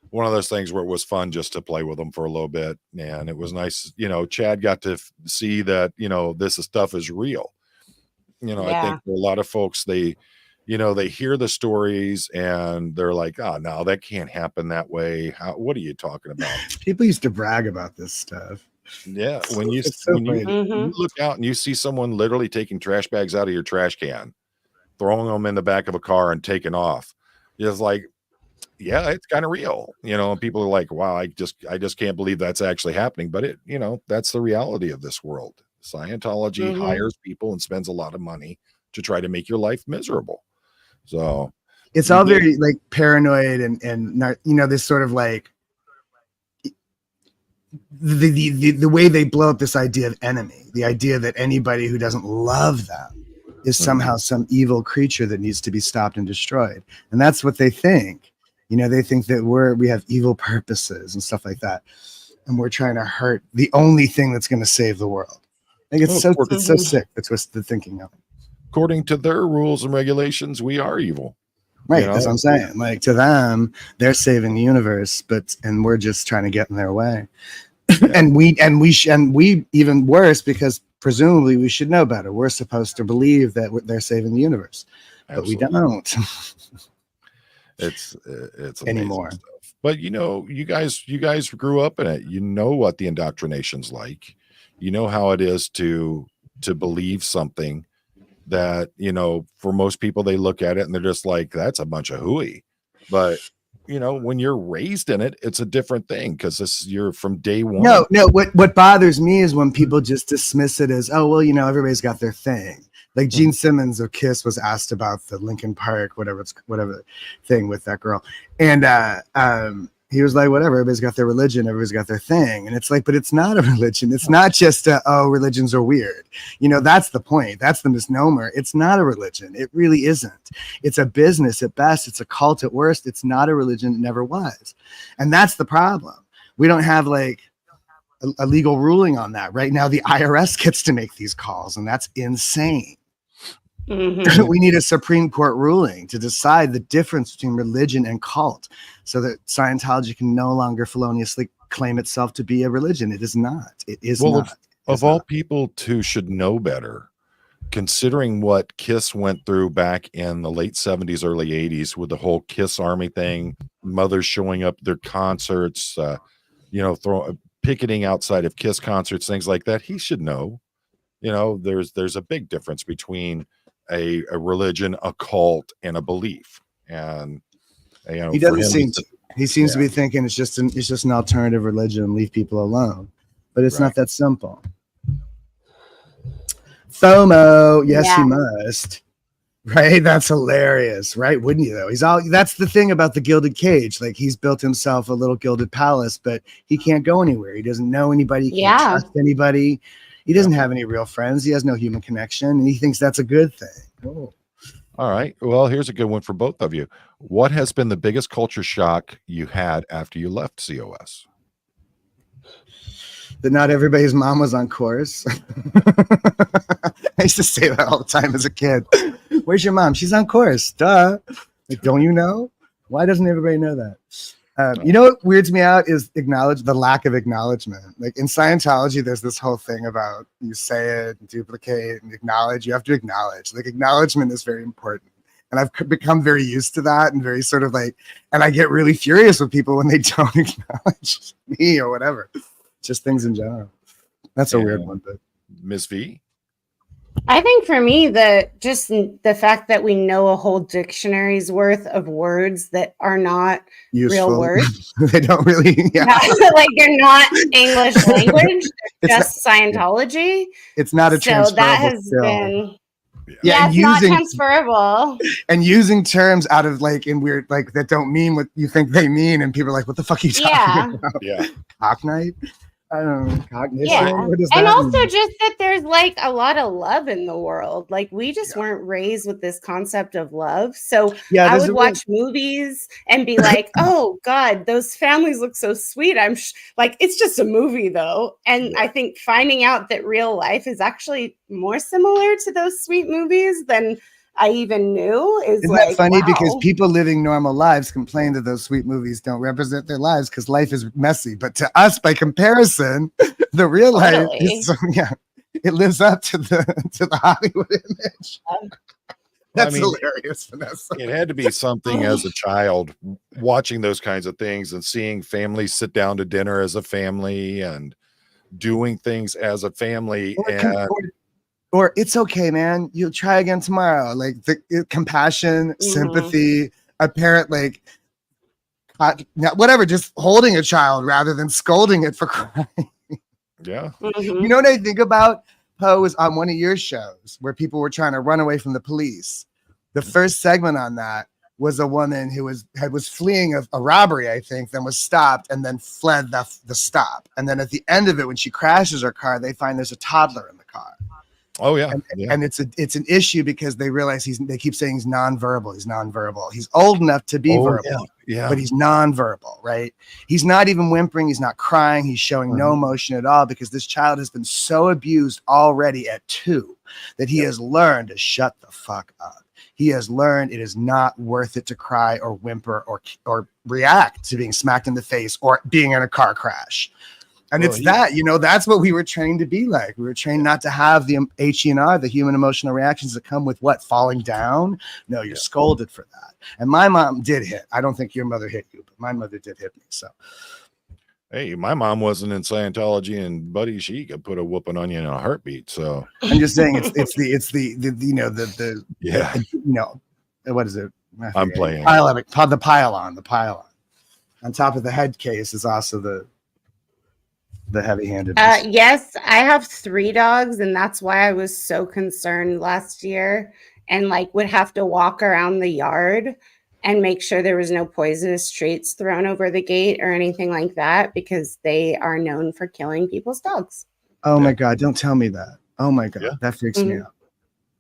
one of those things where it was fun just to play with them for a little bit. And it was nice. Chad got to see that, this stuff is real. I think for a lot of folks, they hear the stories and they're like, oh, no, that can't happen that way. What are you talking about?
People used to brag about this stuff.
Yeah. When you look out and you see someone literally taking trash bags out of your trash can, throwing them in the back of a car and taking off, it's like, yeah, it's kind of real, and people are like, wow, I just can't believe that's actually happening. But that's the reality of this world. Scientology hires people and spends a lot of money to try to make your life miserable. So
it's all very like paranoid and not, this sort of like the way they blow up this idea of enemy, the idea that anybody who doesn't love them is somehow some evil creature that needs to be stopped and destroyed. And that's what they think. They think that we have evil purposes and stuff like that. And we're trying to hurt the only thing that's going to save the world. Like it's so sick. That's what's the thinking of.
According to their rules and regulations, we are evil.
Right. That's what I'm saying. Like to them, they're saving the universe, and we're just trying to get in their way. Yeah. and we even worse, because presumably we should know better. We're supposed to believe that they're saving the universe, Absolutely. But we don't.
It's
anymore.
Stuff. But you guys grew up in it. You know what the indoctrination's like. You know how it is to believe something that, for most people, they look at it and they're just like, that's a bunch of hooey. But when you're raised in it, it's a different thing, because you're from day one.
No. What bothers me is when people just dismiss it as, oh, well, everybody's got their thing. Like Gene Simmons of Kiss was asked about the Linkin Park, whatever thing with that girl. And he was like, whatever, everybody's got their religion, everybody's got their thing. And it's like, but it's not a religion. It's not just religions are weird. That's the point. That's the misnomer. It's not a religion. It really isn't. It's a business at best. It's a cult at worst. It's not a religion. It never was. And that's the problem. We don't have like a legal ruling on that. Right now, the IRS gets to make these calls, and that's insane. We need a Supreme Court ruling to decide the difference between religion and cult, so that Scientology can no longer feloniously claim itself to be a religion. It is not. It is not.
Of all people who should know better, considering what Kiss went through back in the late 70s, early 80s with the whole Kiss Army thing, mothers showing up at their concerts, picketing outside of Kiss concerts, things like that, he should know. There's a big difference between a religion, a cult, and a belief. And
he doesn't seem to. He seems to be thinking it's just an alternative religion, leave people alone. But it's not that simple. FOMO, yes, you must. Right? That's hilarious, right? Wouldn't you though? That's the thing about the gilded cage. Like, he's built himself a little gilded palace, but he can't go anywhere. He doesn't know anybody, he can't trust anybody. He doesn't have any real friends. He has no human connection, and he thinks that's a good thing. Oh.
All right. Well, here's a good one for both of you. What has been the biggest culture shock you had after you left COS?
That not everybody's mom was on course. I used to say that all the time as a kid. Where's your mom? She's on course. Duh. Like, don't you know? Why doesn't everybody know that? You know what weirds me out is the lack of acknowledgement. Like in Scientology, there's this whole thing about you say it, duplicate, and acknowledge. You have to acknowledge. Like acknowledgement is very important. And I've become very used to that and very sort of like, and I get really furious with people when they don't acknowledge me or whatever. Just things in general. That's a weird one, but
Ms. V?
I think for me, the fact that we know a whole dictionary's worth of words that are not
useful.
Real words.
They don't really,
like they're not English language, they're just Scientology.
It's not a transferable
so that has
skill.
Been
yeah,
it's not transferable.
And using terms out of like in weird like that don't mean what you think they mean, and people are like, "What the fuck are you talking about?"
Yeah,
cocknight. I don't know, cognition.
Yeah,
what does
and
that
also
mean?
just that there's like a lot of love in the world. Like we just weren't raised with this concept of love. So I would watch movies and be like, "Oh God, those families look so sweet." Like, it's just a movie though, and I think finding out that real life is actually more similar to those sweet movies than I even knew is
Isn't
like,
that funny?
wow.
Because people living normal lives complain that those sweet movies don't represent their lives because life is messy. But to us, by comparison, the real life is it lives up to the Hollywood image. That's hilarious, Vanessa.
It had to be something as a child watching those kinds of things and seeing families sit down to dinner as a family and doing things as a family.
Or it's okay, man. You'll try again tomorrow. Like the compassion, sympathy, apparent, like whatever. Just holding a child rather than scolding it for crying.
Yeah.
You know what I think about? Poe was on one of your shows where people were trying to run away from the police. The first segment on that was a woman who was fleeing a robbery, I think, then was stopped and then fled the stop. And then at the end of it, when she crashes her car, they find there's a toddler in the car.
Oh yeah.
And it's an issue because they realize they keep saying he's nonverbal. He's nonverbal. He's old enough to be verbal, but he's nonverbal, right? He's not even whimpering. He's not crying. He's showing no emotion at all because this child has been so abused already at 2 that he has learned to shut the fuck up. He has learned it is not worth it to cry or whimper or react to being smacked in the face or being in a car crash. And that's what we were trained to be like. We were trained not to have the HENR, the human emotional reactions that come with what? Falling down? No, you're scolded for that. And my mom did hit. I don't think your mother hit you, but my mother did hit me. So,
hey, my mom wasn't in Scientology, and buddy, she could put a whooping on you in a heartbeat. So
I'm just saying what is it?
I'm playing
the pylon. On top of the head case is also the heavy-handed.
Yes, I have 3 dogs, and that's why I was so concerned last year and like would have to walk around the yard and make sure there was no poisonous treats thrown over the gate or anything like that because they are known for killing people's dogs.
Oh my God, don't tell me that. Oh my God, that freaks me out.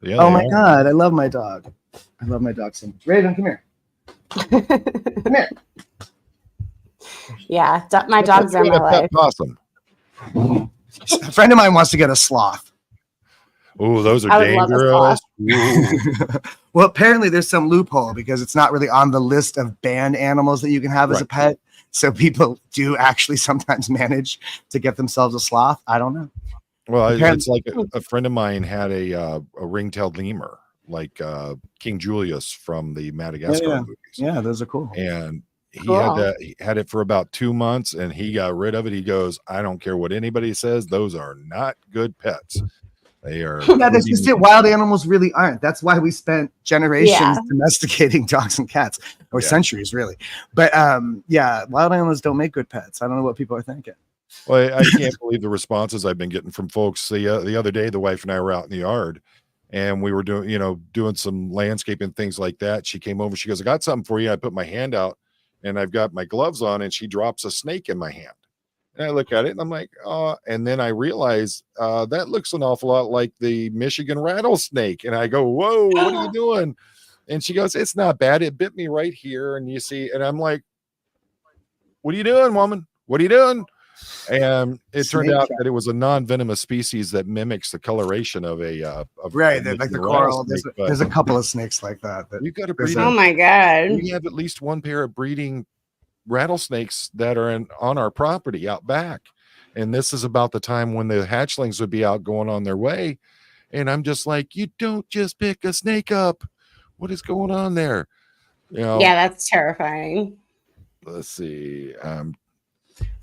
Yeah,
oh my God, I love my dog. I love my dog so much. Raven, come here. Come here.
Yeah, my dogs are my life.
Awesome.
A friend of mine wants to get a sloth.
Oh, those are dangerous.
Well, apparently there's some loophole because it's not really on the list of banned animals that you can have as a pet. So people do actually sometimes manage to get themselves a sloth. I don't know.
Well, it's like a friend of mine had a ring-tailed lemur, like King Julius from the Madagascar movies.
Yeah, those are cool.
And he had it for about 2 months and he got rid of it. He goes, I don't care what anybody says. Those are not good pets. They are.
Yeah, that's just it. Wild animals really aren't. That's why we spent generations domesticating dogs and cats, or centuries really. But wild animals don't make good pets. I don't know what people are thinking.
Well, I can't believe the responses I've been getting from folks. The other day, the wife and I were out in the yard and we were doing some landscaping, things like that. She came over. She goes, I got something for you. I put my hand out and I've got my gloves on and she drops a snake in my hand. And I look at it and I'm like, oh, and then I realize that looks an awful lot like the Michigan rattlesnake. And I go, whoa, what are you doing? And she goes, it's not bad. It bit me right here. And you see, and I'm like, what are you doing, woman? What are you doing? And it turned out that it was a non-venomous species that mimics the coloration of a
right, like the coral. There's a couple of snakes like that.
You got to breed.
Oh my God!
We have at least one pair of breeding rattlesnakes that are on our property out back, and this is about the time when the hatchlings would be out going on their way. And I'm just like, you don't just pick a snake up. What is going on there? You know?
Yeah, that's terrifying.
Let's see.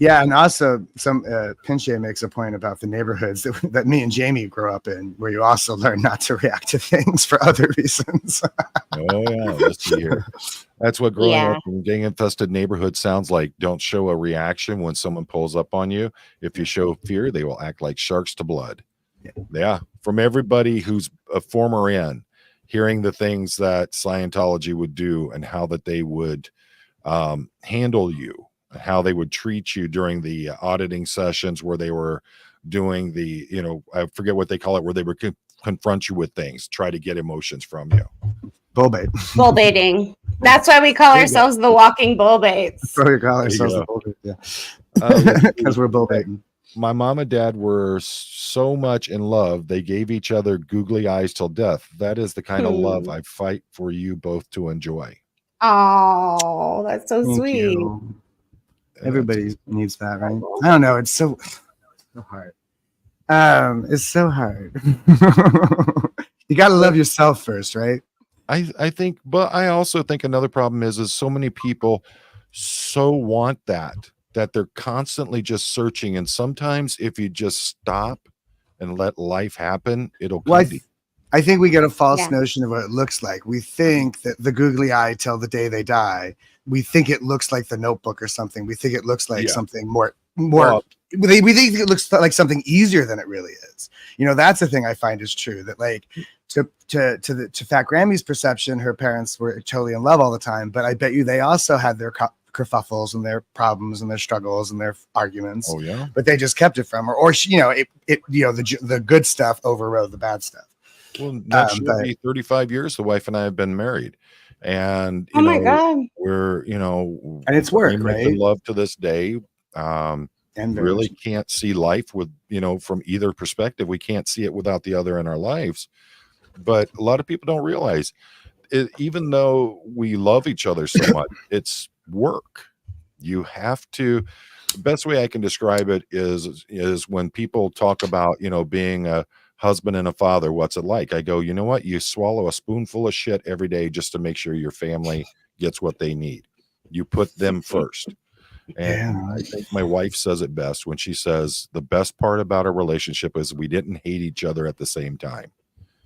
Yeah, and also some Pinche makes a point about the neighborhoods that me and Jamie grew up in, where you also learn not to react to things for other reasons.
Oh yeah, let's see here. That's what growing up in gang-infested neighborhoods sounds like. Don't show a reaction when someone pulls up on you. If you show fear, they will act like sharks to blood. Yeah, from everybody who's a former in, hearing the things that Scientology would do and how that they would handle you, how they would treat you during the auditing sessions where they were doing the, you know, I forget what they call it, where they would confront you with things, try to get emotions from you.
Bullbait.
Bullbaiting. That's why we call ourselves the walking bullbaits.
That's why we call ourselves the bullbait, yeah. Because we're bullbaiting.
My mom and dad were so much in love, they gave each other googly eyes till death. That is the kind of love I fight for you both to enjoy.
Oh, that's so sweet.
You. Everybody needs that, right? I don't know. It's so hard. It's so hard. You got to love yourself first, right?
I think, but I also think another problem is so many people so want that they're constantly just searching. And sometimes if you just stop and let life happen, it'll come to you.
I think we get a false notion of what it looks like. We think that the googly eye till the day they die. We think it looks like the Notebook or something. We think it looks like something more. We think it looks like something easier than it really is. You know, that's the thing I find is true. That like to Fat Grammy's perception, her parents were totally in love all the time. But I bet you they also had their kerfuffles and their problems and their struggles and their arguments.
Oh yeah.
But they just kept it from her, or she, you know, the good stuff overrode the bad stuff.
Well, next year will be 35 years the wife and I have been married, and
oh my God,
we're and
it's work, right?
In love to this day. And really can't see life with from either perspective. We can't see it without the other in our lives. But a lot of people don't realize it, even though we love each other so much, it's work. You have to. The best way I can describe it is when people talk about being a husband and a father, what's it like? I go, you know what? You swallow a spoonful of shit every day just to make sure your family gets what they need. You put them first. And I think my wife says it best when she says the best part about our relationship is we didn't hate each other at the same time.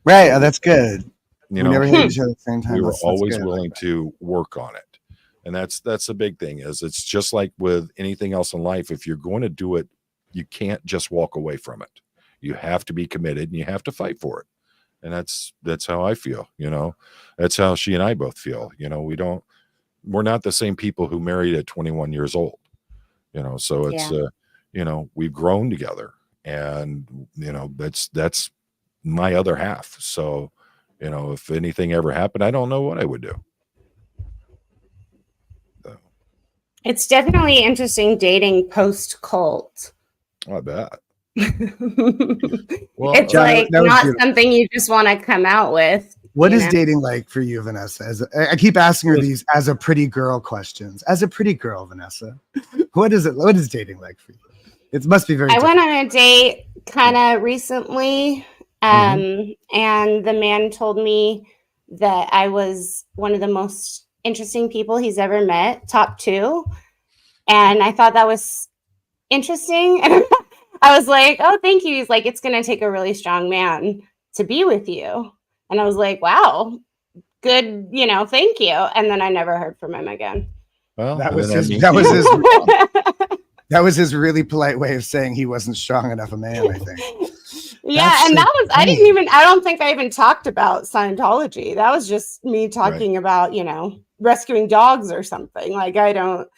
Right. Oh, that's good.
We
never hated each other at the same time.
We were always willing to work on it. And that's a big thing. Is it's just like with anything else in life. If you're going to do it, you can't just walk away from it. You have to be committed and you have to fight for it. And that's how I feel. That's how she and I both feel. We're not the same people who married at 21 years old, so it's, we've grown together, and, that's my other half. So, if anything ever happened, I don't know what I would do. So.
It's definitely interesting dating post-cult.
I bet.
Well, it's John, not something you just want to come out with.
What is dating like for you, Vanessa? I keep asking her these as a pretty girl questions. As a pretty girl, Vanessa, what is dating like for you? It must be very
went on a date kind of recently, and the man told me that I was one of the most interesting people he's ever met, top 2. And I thought that was interesting. And I was like, oh, thank you. He's like, it's going to take a really strong man to be with you. And I was like, wow, good, thank you. And then I never heard from him again.
Well,
that was his really polite way of saying he wasn't strong enough a man, I think.
Yeah, and that was I don't think I even talked about Scientology. That was just me talking about, rescuing dogs or something. Like I don't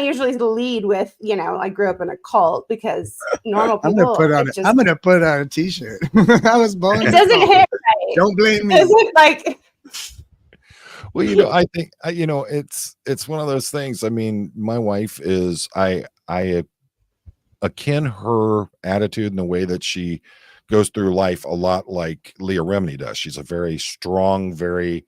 usually lead with, I grew up in a cult, because normal people
I'm gonna put on a t-shirt. I was born.
It doesn't hit right.
Don't blame me.
Doesn't like
Well, I think it's one of those things. I mean, my wife is I akin her attitude and the way that she goes through life a lot like Leah Remini does. She's a very strong, very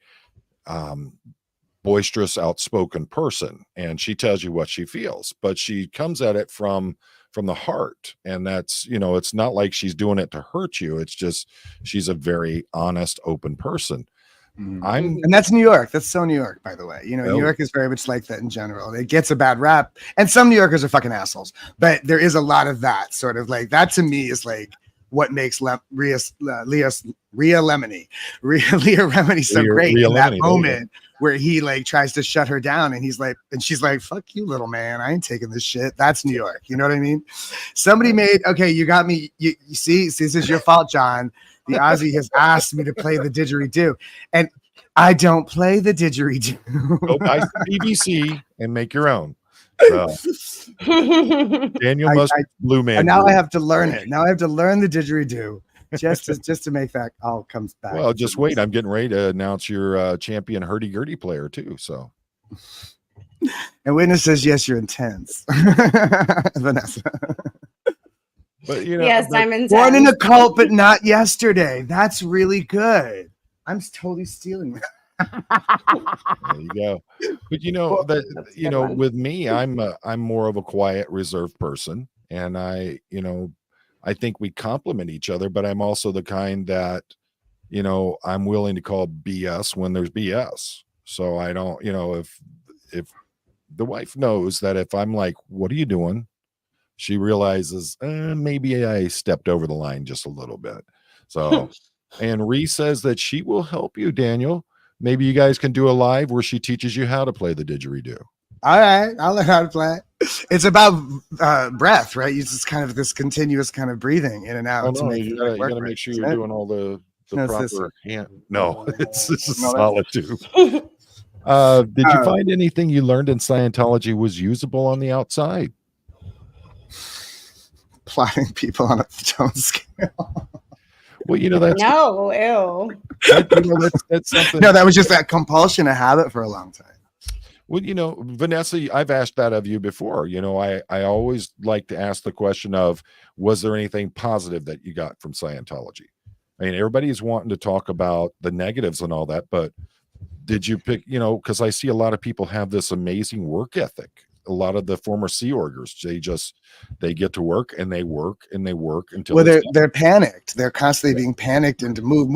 boisterous, outspoken person, and she tells you what she feels, but she comes at it from the heart, and that's it's not like she's doing it to hurt you. It's just she's a very honest, open person.
And that's New York. That's so New York, by the way. New York is very much like that in general. It gets a bad rap, and some New Yorkers are fucking assholes, but there is a lot of that sort of like that. To me is like what makes Leah Remini so great in that moment where he like tries to shut her down, and he's like, and she's like, "Fuck you, little man. I ain't taking this shit." That's New York. You know what I mean? Somebody made you got me. You see, this is your fault, John. The Aussie has asked me to play the didgeridoo, and I don't play the didgeridoo.
Go buy some BBC and make your own. So, Daniel must blue man.
And now I have to learn it. Now I have to learn the didgeridoo just to make that all comes back.
Well, just wait. I'm getting ready to announce your champion hurdy-gurdy player too. So,
and Witness says, "Yes, you're intense," Vanessa.
But
yes, I'm intense.
Born in a cult, but not yesterday. That's really good. I'm totally stealing that.
There you go. But with me, I'm more of a quiet, reserved person, and I think we complement each other. But I'm also the kind that I'm willing to call BS when there's BS. So I don't, if the wife knows that if I'm like, "What are you doing?" she realizes maybe I stepped over the line just a little bit. So, and Ree says that she will help you, Daniel. Maybe you guys can do a live where she teaches you how to play the didgeridoo.
All right, I'll learn how to play. It's about breath, right? It's just kind of this continuous kind of breathing in and out.
You gotta make sure you're doing all the proper hand. No, this is solitude. Did you find anything you learned in Scientology was usable on the outside?
Plotting people on a tone scale.
Well, that's
no, ew.
That's something.
No, that was just that compulsion, a habit for a long time.
Well, Vanessa, I've asked that of you before. I always like to ask the question of, was there anything positive that you got from Scientology? I mean, everybody's wanting to talk about the negatives and all that, but did you pick, because I see a lot of people have this amazing work ethic. A lot of the former Sea Orgers, they get to work and they work and they work until
they're panicked. They're constantly being panicked into move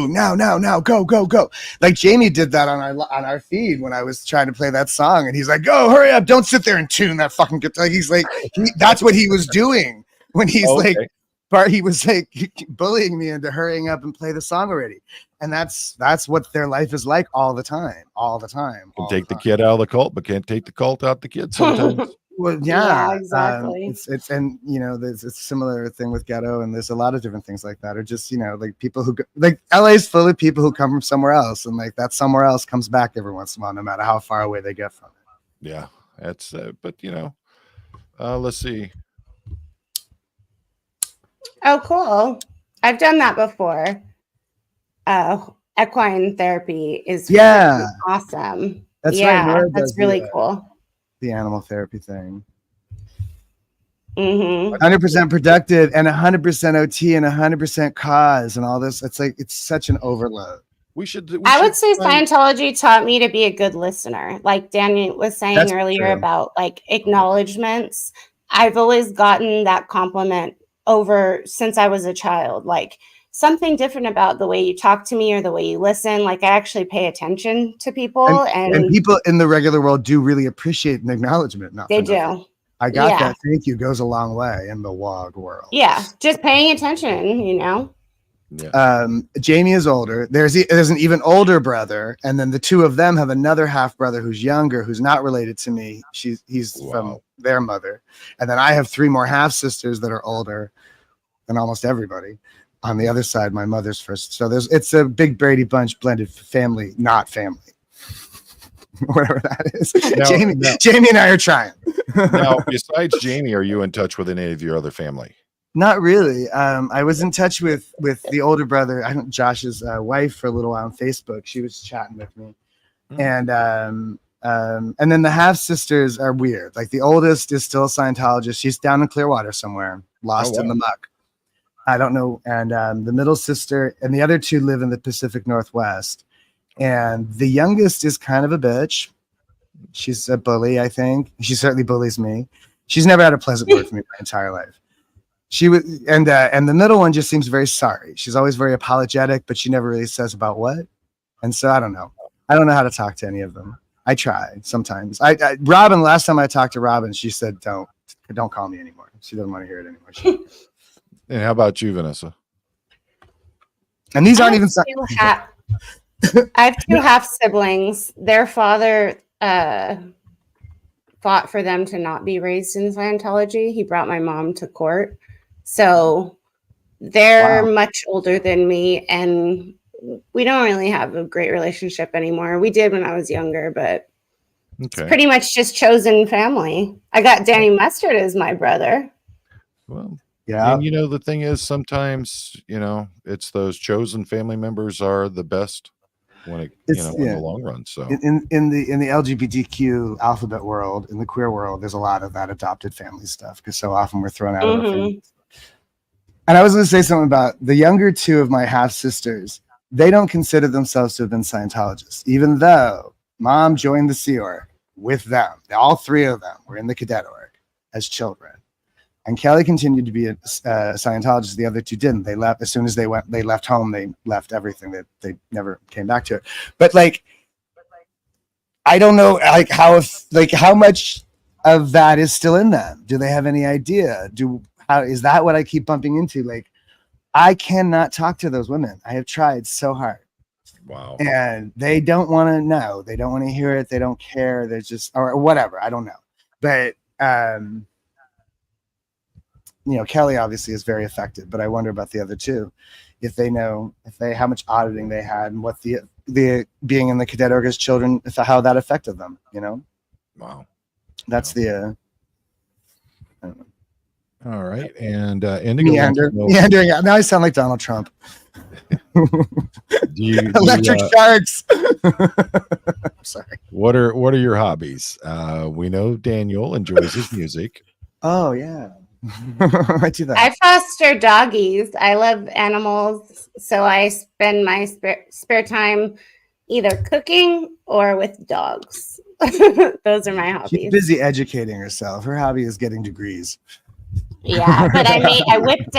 now, go. Like Jamie did that on our feed when I was trying to play that song, and he's like, "Go, hurry up! Don't sit there and tune that fucking guitar." He's like, that's what he was doing when he's he was like bullying me into hurrying up and play the song already. And that's what their life is like all the time.
Can take the kid out of the cult, but can't take the cult out the kid sometimes.
Well, yeah,
exactly.
It's there's a similar thing with ghetto, and there's a lot of different things like that. Or just like people who like LA is full of people who come from somewhere else, and like that somewhere else comes back every once in a while, no matter how far away they get from it.
Yeah, that's but let's see.
Oh, cool! I've done that before. Equine therapy is awesome.
That's right.
That's really cool.
The animal therapy thing.
100%
productive and 100% OT and 100% cause and all this. It's such an overload.
I would say Scientology taught me to be a good listener. Like Daniel was saying earlier about like acknowledgements. I've always gotten that compliment since I was a child. Like, something different about the way you talk to me or the way you listen. Like I actually pay attention to people, and
people in the regular world do really appreciate an acknowledgement.
They do.
I got that. Thank you goes a long way in the WOG world.
Yeah, just paying attention.
Yeah.
Jamie is older. There's an even older brother, and then the two of them have another half brother who's younger, who's not related to me. He's from their mother, and then I have three more half sisters that are older than almost everybody. On the other side, my mother's first. So it's a big Brady Bunch blended family, not family. Whatever that is. Jamie and I are trying.
Now, besides Jamie, are you in touch with any of your other family?
Not really. I was in touch with the older brother, Josh's wife, for a little while on Facebook. She was chatting with me, and then the half sisters are weird. Like the oldest is still a Scientologist. She's down in Clearwater somewhere, lost in the muck. I don't know. And the middle sister and the other two live in the Pacific Northwest. And the youngest is kind of a bitch. She's a bully, I think. She certainly bullies me. She's never had a pleasant word for me my entire life. She was, and the middle one just seems very sorry. She's always very apologetic, but she never really says about what. And so I don't know. I don't know how to talk to any of them. I try sometimes. Robin, last time I talked to Robin, she said, don't call me anymore. She doesn't want to hear it anymore.
And how about you, Vanessa?
And these aren't even.
I have two half siblings. Their father fought for them to not be raised in Scientology. He brought my mom to court. So they're much older than me, and we don't really have a great relationship anymore. We did when I was younger, but it's pretty much just chosen family. I got Danny Mustard as my brother.
Well, yeah. And the thing is, sometimes, it's those chosen family members are the best when in the long run. So
in the LGBTQ alphabet world, in the queer world, there's a lot of that adopted family stuff because so often we're thrown out of our families. And I was going to say something about the younger two of my half sisters. They don't consider themselves to have been Scientologists, even though mom joined the Sea Org with them. All three of them were in the Cadet Org as children. And Kelly continued to be a Scientologist. The other two didn't. They left as soon as they left home. They left everything. They never came back to it. But I don't know, how much of that is still in them. Do they have any idea? How is that what I keep bumping into? I cannot talk to those women. I have tried so hard.
Wow. And
they don't want to know. They don't want to hear it. They don't care. They're just or whatever. I don't know. But Kelly obviously is very affected, but I wonder about the other two, if they know, how much auditing they had and what the being in the Cadet Org as children, how that affected them,
Wow.
That's the, I don't know.
All right. And Indigo.
Meandering. Now I sound like Donald Trump. Electric sharks. Sorry.
What are your hobbies? We know Daniel enjoys his music.
Oh yeah. I do that.
I foster doggies. I love animals, so I spend my spare time either cooking or with dogs. Those are my hobbies.
She's busy educating herself. Her hobby is getting degrees.
Yeah, but I whipped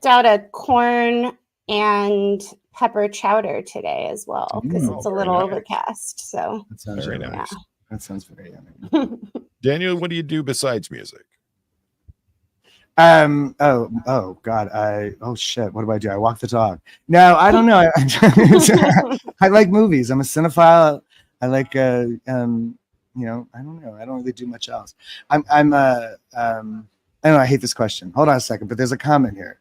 out a corn and pepper chowder today as well because it's a little overcast. So
that sounds
very nice.
Yeah. That sounds very yummy.
Daniel, what do you do besides music?
Oh God. Oh shit. What do? I walk the dog. No, I don't know. I like movies. I'm a cinephile. I like, I don't know. I don't really do much else. I don't know. I hate this question. Hold on a second, but there's a comment here.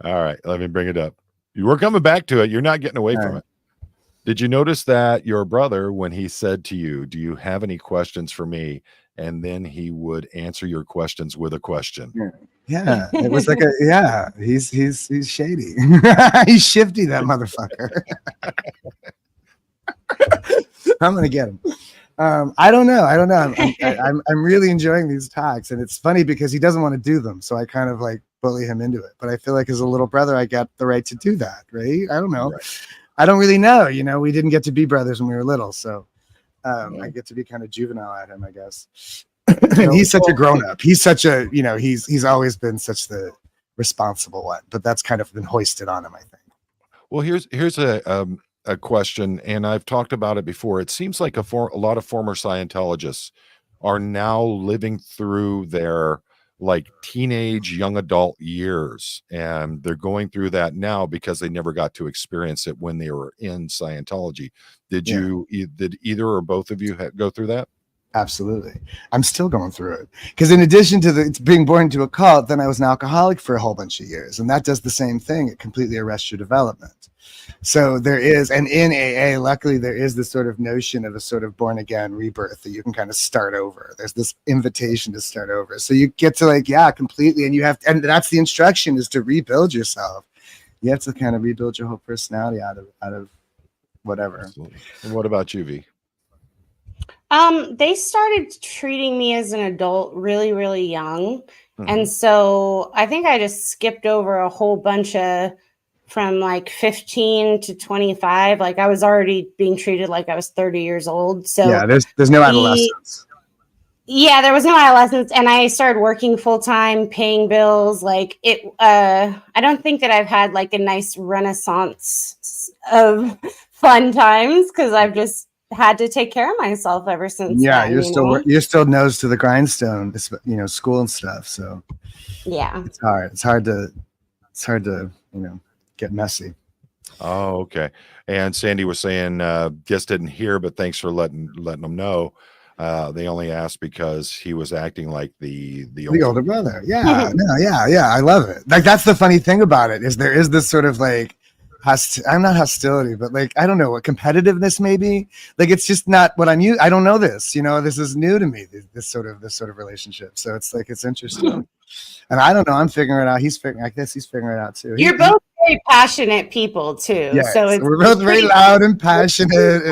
All right. Let me bring it up. You were coming back to it. You're not getting away from it. Did you notice that your brother, when he said to you, do you have any questions for me? And then he would answer your questions with a question.
Yeah. It was like he's shady. He's shifty, that motherfucker. I'm going to get him. I don't know. I'm really enjoying these talks, and it's funny because he doesn't want to do them. So I kind of bully him into it, but I feel like as a little brother, I got the right to do that. Right. I don't know. Right. I don't really know. We didn't get to be brothers when we were little. So I get to be kind of juvenile at him, I guess. And he's such a grown up. He's such a, he's always been such the responsible one, but that's kind of been hoisted on him, I think.
Well, here's a question, and I've talked about it before. It seems like a lot of former Scientologists are now living through their teenage young adult years, and they're going through that now because they never got to experience it when they were in Scientology. Did either or both of you go through that?
Absolutely. I'm still going through it. Because in addition to being born into a cult, then I was an alcoholic for a whole bunch of years. And that does the same thing. It completely arrests your development. So there is, and in AA, luckily, there is this sort of notion of a sort of born again rebirth that you can kind of start over. There's this invitation to start over. So you get to like, yeah, completely. And you have to, and that's the instruction, is to rebuild yourself. You have to kind of rebuild your whole personality out of whatever.
Absolutely. And what about you, V?
They started treating me as an adult really, really young. And so I think I just skipped over a whole bunch of, from like 15 to 25. Like I was already being treated like I was 30 years old. So
yeah, there's no adolescence.
Yeah, there was no adolescence, and I started working full time, paying bills. Like it, I don't think that I've had like a nice renaissance of fun times, because I've just had to take care of myself ever since.
Yeah,
then,
you're still nose to the grindstone, school and stuff. So
yeah,
it's hard to get messy.
Oh, okay. And Sandy was saying, just didn't hear, but thanks for letting them know. They only asked because he was acting like the
older brother. Yeah, no, yeah. I love it. Like that's the funny thing about it, is there is this sort of like I'm not hostility, but like I don't know what competitiveness maybe. Like it's just not what I'm used. I don't know this. This is new to me. This sort of relationship. So it's like it's interesting. And I don't know. I'm figuring it out. He's figuring. I guess he's figuring it out too.
You're both very passionate people too.
Yeah, so we're both very loud and passionate,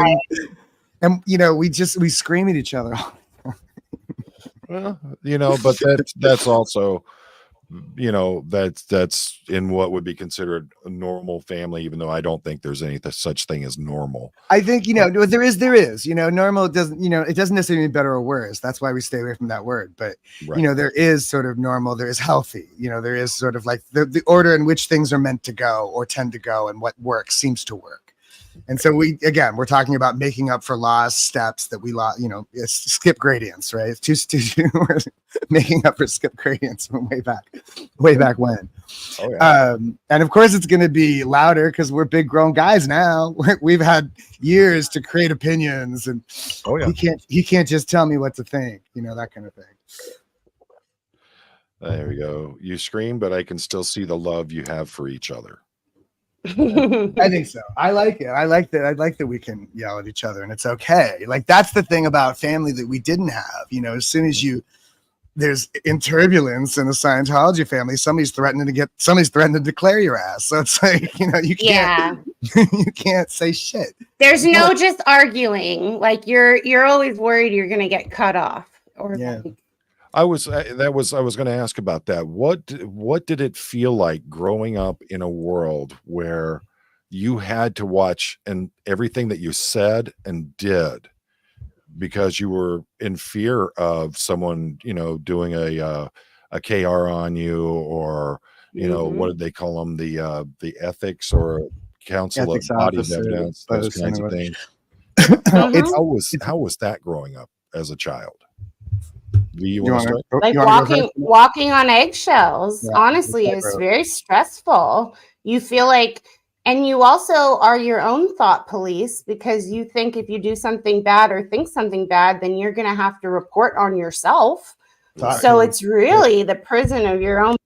and we scream at each other.
Well, but that's also, that's in what would be considered a normal family, even though I don't think there's any such thing as normal.
I think, there is, normal doesn't, it doesn't necessarily mean better or worse. That's why we stay away from that word. But,
right.
There is sort of normal, there is healthy, there is sort of like the order in which things are meant to go or tend to go, and what works seems to work. And so we're talking about making up for lost steps that we lost, it's skip gradients, right? It's we're making up for skip gradients from way back when.
Oh, yeah.
And of course it's going to be louder because we're big grown guys now. We've had years to create opinions, and he can't just tell me what to think, that kind of thing.
There we go. You scream, but I can still see the love you have for each other.
I think so. I like it. I like that we can yell at each other and it's okay. Like that's the thing about family that we didn't have. As soon as there's in turbulence in a Scientology family, somebody's threatening to declare your ass. So it's like, you can't you can't say shit.
There's no just arguing. Like you're always worried you're gonna get cut off. Or
I was going to ask about that. What did it feel like growing up in a world where you had to watch and everything that you said and did because you were in fear of someone, doing a KR on you, or what did they call them, the ethics or council of body evidence, those kinds of things. How was that growing up as a child?
Like walking on eggshells, honestly, is very stressful. You feel like, and you also are your own thought police, because you think if you do something bad or think something bad, then you're going to have to report on yourself. So it's really the prison of your own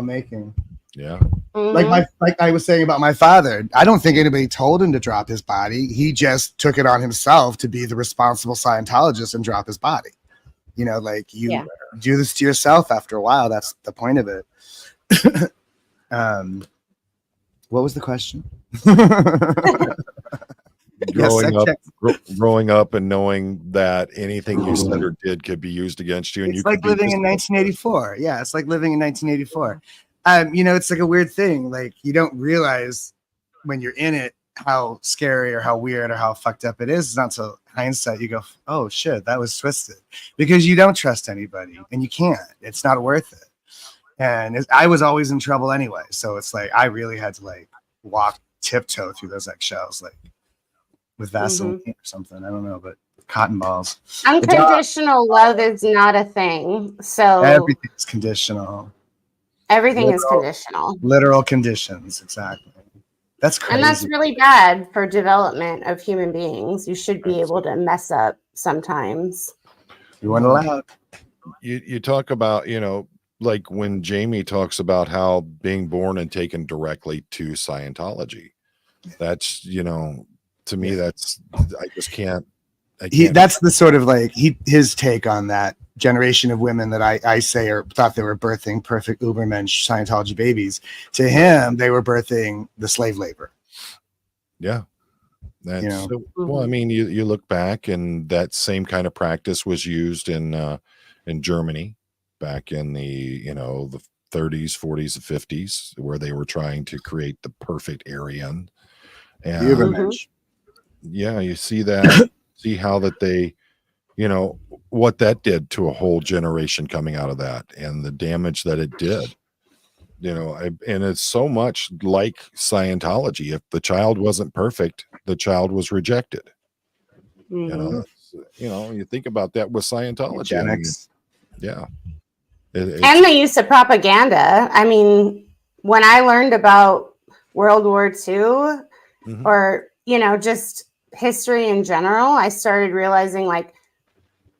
making.
Yeah.
Like I was saying about my father, I don't think anybody told him to drop his body. He just took it on himself to be the responsible Scientologist and drop his body. You do this to yourself after a while. That's the point of it. What was the question?
Growing up and knowing that anything you said or did could be used against you. And
it's like living in 1984. Yeah, it's like living in 1984. It's like a weird thing. Like you don't realize when you're in it how scary or how weird or how fucked up it is. It's not until hindsight you go, oh shit, that was twisted, because you don't trust anybody and you can't. It's not worth it. And I was always in trouble anyway, so it's like I really had to like walk tiptoe through those eggshells, like with Vaseline or something. I don't know, but cotton balls.
Unconditional love is not a thing. So
everything's conditional.
Everything is conditional.
Literal conditions, exactly. That's crazy.
And that's really bad for development of human beings. You should be able to mess up sometimes.
You weren't allowed.
You talk about, like when Jamie talks about how being born and taken directly to Scientology. That's, to me, that's, I just can't.
That's the sort of like his take on that generation of women that I say thought they were birthing perfect Ubermensch Scientology babies. To him, they were birthing the slave labor.
Yeah. That's well, I mean, you look back and that same kind of practice was used in Germany back in the, the 30s, 40s, and 50s, where they were trying to create the perfect Aryan. And yeah, you see that, see how that they, what that did to a whole generation coming out of that and the damage that it did. And it's so much like Scientology. If the child wasn't perfect, the child was rejected. You think about that with Scientology. I mean, yeah.
And the use of propaganda. I mean, when I learned about World War II or, just history in general, I started realizing like,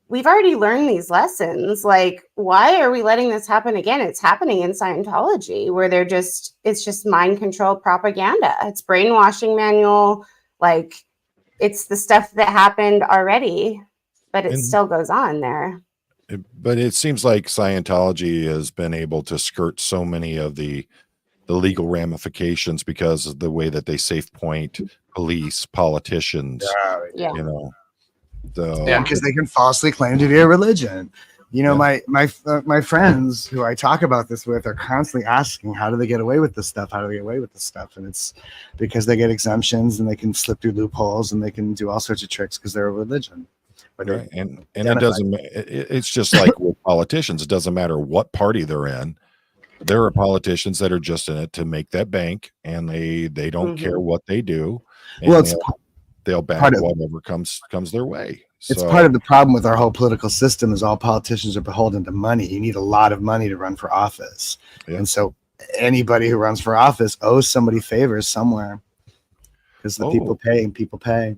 we've already learned these lessons. Like, why are we letting this happen again? It's happening in Scientology where it's just mind control propaganda. It's brainwashing manual. Like, it's the stuff that happened already, but it still goes on there.
But it seems like Scientology has been able to skirt so many of the legal ramifications because of the way that they safe point police, politicians,
because they can falsely claim to be a religion. My friends who I talk about this with are constantly asking, how do they get away with this stuff? How do they get away with this stuff? And it's because they get exemptions and they can slip through loopholes and they can do all sorts of tricks because they're a religion.
Right. And it doesn't, it's just like with politicians. It doesn't matter what party they're in. There are politicians that are just in it to make that bank, and they don't care what they do. And they'll back whatever comes their way.
It's part of the problem with our whole political system is all politicians are beholden to money. You need a lot of money to run for office. Yeah. And so anybody who runs for office owes somebody favors somewhere because the people pay and people pay.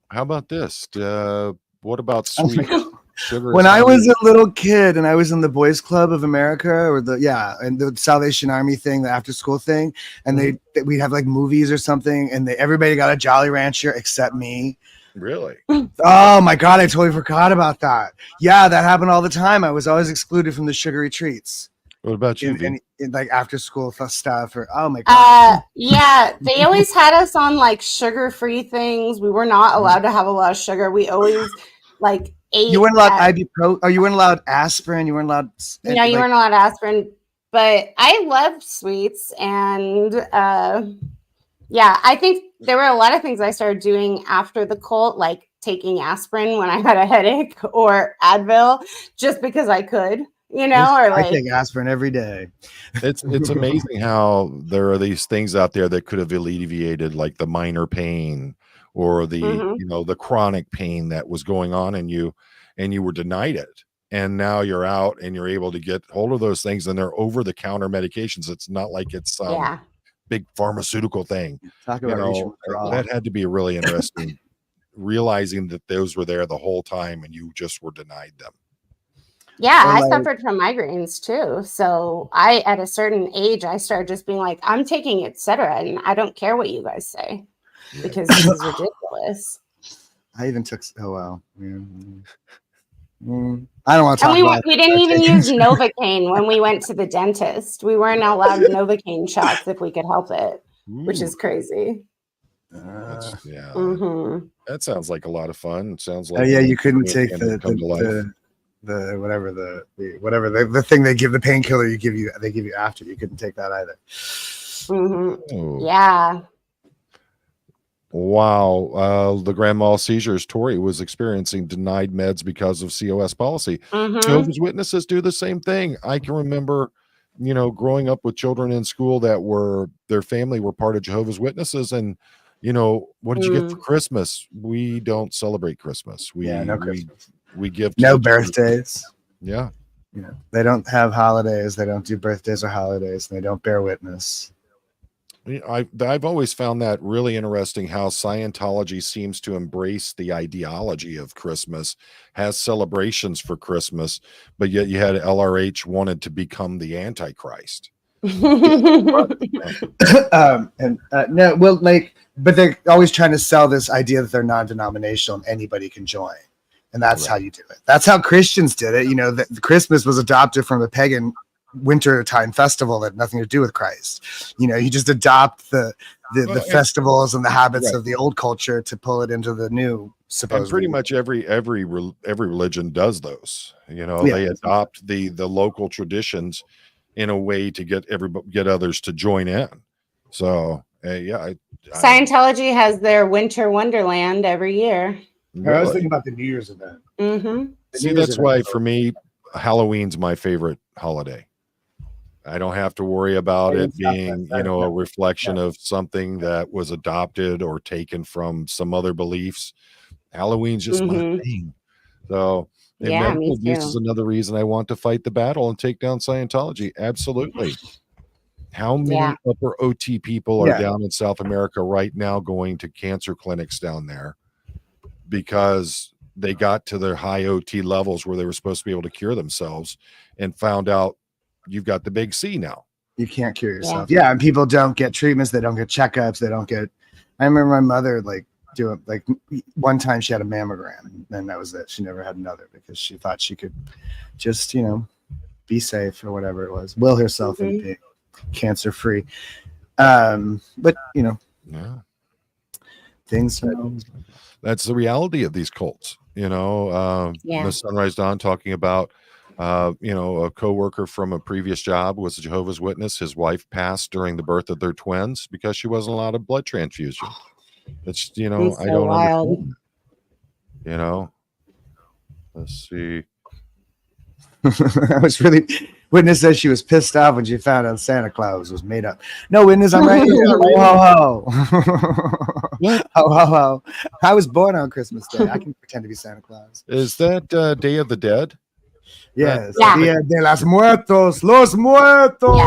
How about this? What about sweet sugar?
When I was a little kid and I was in the Boys Club of America and the Salvation Army thing, the after school thing, and we'd have like movies or something, and everybody got a Jolly Rancher except me.
Really?
Oh my God, I totally forgot about that. Yeah, that happened all the time. I was always excluded from the sugary treats.
What about you?
In like after school stuff or oh my God.
Yeah, they always had us on like sugar-free things. We were not allowed to have a lot of sugar. We always like ate.
You weren't allowed ibuprofen, or you weren't allowed aspirin. You weren't allowed.
No, you weren't allowed aspirin. But I loved sweets, and I think there were a lot of things I started doing after the cult, like taking aspirin when I had a headache or Advil, just because I could.
I take aspirin every day.
It's amazing how there are these things out there that could have alleviated like the minor pain or the the chronic pain that was going on in you, and you were denied it. And now you're out and you're able to get hold of those things, and they're over-the-counter medications. It's not like it's big pharmaceutical thing.
Talk about
that had to be really interesting, realizing that those were there the whole time and you just were denied them.
Yeah, I suffered from migraines too. So at a certain age, I started just being like, I'm taking etc. and I don't care what you guys say because this is ridiculous.
I even took I don't want to talk about
we didn't even use Novocaine when we went to the dentist. We weren't allowed Novocaine shots if we could help it, which is crazy.
That sounds like a lot of fun. It sounds like
you couldn't take the thing they give the painkiller they give you after. You couldn't take that either.
Yeah.
Wow. The grand mal seizures Tori was experiencing denied meds because of COS policy. Jehovah's Witnesses do the same thing. I can remember, growing up with children in school that their family were part of Jehovah's Witnesses, and what did you get for Christmas? We don't celebrate Christmas.
No Christmas.
We give
no birthdays.
Yeah.
They don't have holidays. They don't do birthdays or holidays. And they don't bear witness.
I've always found that really interesting how Scientology seems to embrace the ideology of Christmas, has celebrations for Christmas, but yet you had LRH wanted to become the Antichrist.
No, well, like, but they're always trying to sell this idea that they're non-denominational and anybody can join, and that's how you do it. That's how Christians did it. You know, the Christmas was adopted from a pagan wintertime festival that had nothing to do with Christ. You know, you just adopt the festivals and the habits of the old culture to pull it into the new.
And pretty much every religion does those. You know, they adopt the local traditions in a way to get others to join in. So
Scientology has their winter wonderland every year.
Really? I was thinking about the New Year's event.
See, that's why for me, Halloween's my favorite holiday. I don't have to worry about it being, a reflection of something that was adopted or taken from some other beliefs. Halloween's just my thing. So mental abuse is another reason I want to fight the battle and take down Scientology. Absolutely. How many upper OT people are down in South America right now going to cancer clinics down there because they got to their high OT levels where they were supposed to be able to cure themselves and found out you've got the big C now.
You can't cure yourself. Yeah. And people don't get treatments. They don't get checkups. I remember my mother one time she had a mammogram and then that was it. She never had another because she thought she could just, be safe or whatever it was, will herself and be cancer free. But things.
That's the reality of these cults. The Sunrise Dawn talking about, a coworker from a previous job was a Jehovah's Witness. His wife passed during the birth of their twins because she wasn't allowed a blood transfusion. It's, I don't understand. Let's see.
I was really. Witness says she was pissed off when she found out Santa Claus was made up. No, Witness, I'm right here. Ho, ho, ho. Ho, ho, ho. I was born on Christmas Day. I can pretend to be Santa Claus.
Is that Day of the Dead?
Yes. Dia de los Muertos. Los Muertos.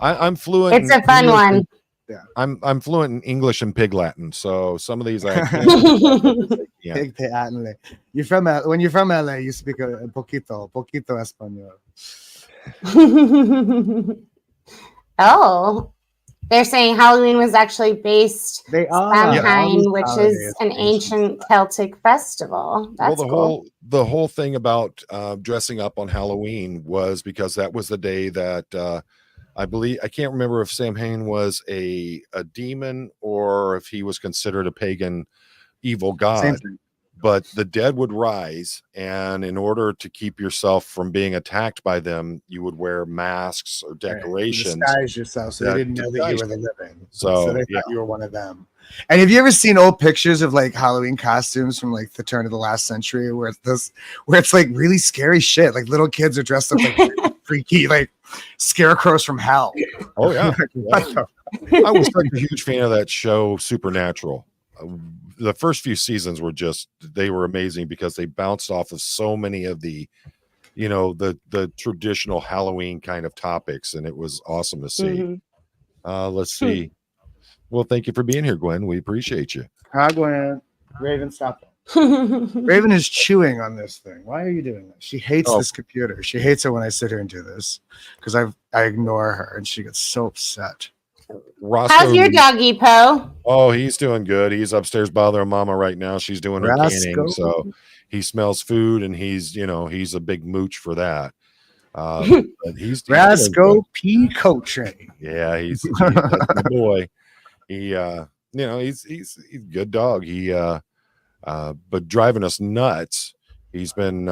Yeah. I'm fluent.
It's a fun one.
Yeah. I'm fluent in English and Pig Latin, so some of these I
Pig Latin. When you're from LA, you speak a poquito español.
Oh, they're saying Halloween was actually based Samhain, which is an ancient Celtic festival. That's cool.
The whole thing about dressing up on Halloween was because that was the day that I believe, I can't remember if Samhain was a demon or if he was considered a pagan evil god. But the dead would rise, and in order to keep yourself from being attacked by them, you would wear masks or decorations.
Disguise yourself so they didn't know that you were the living. So they thought you were one of them. And have you ever seen old pictures of like Halloween costumes from like the turn of the last century where it's like really scary shit? Like little kids are dressed up like freaky, like scarecrows from hell.
Oh, yeah. I was such a huge fan of that show, Supernatural. The first few seasons they were amazing because they bounced off of so many of the traditional Halloween kind of topics, and it was awesome to see. Let's see. Well, thank you for being here, Gwen. We appreciate you.
Hi, Gwen. Raven, stop that. Raven is chewing on this thing. Why are you doing this? She hates this computer. She hates it when I sit here and do this because I ignore her and she gets so upset.
How's your doggy, Poe?
Oh, he's doing good. He's upstairs bothering Mama right now. She's doing her canning, so he smells food, and he's a big mooch for that. But he's
Rasco P. Coltrane.
Yeah, he's my boy. He he's a good dog. He but driving us nuts. He's been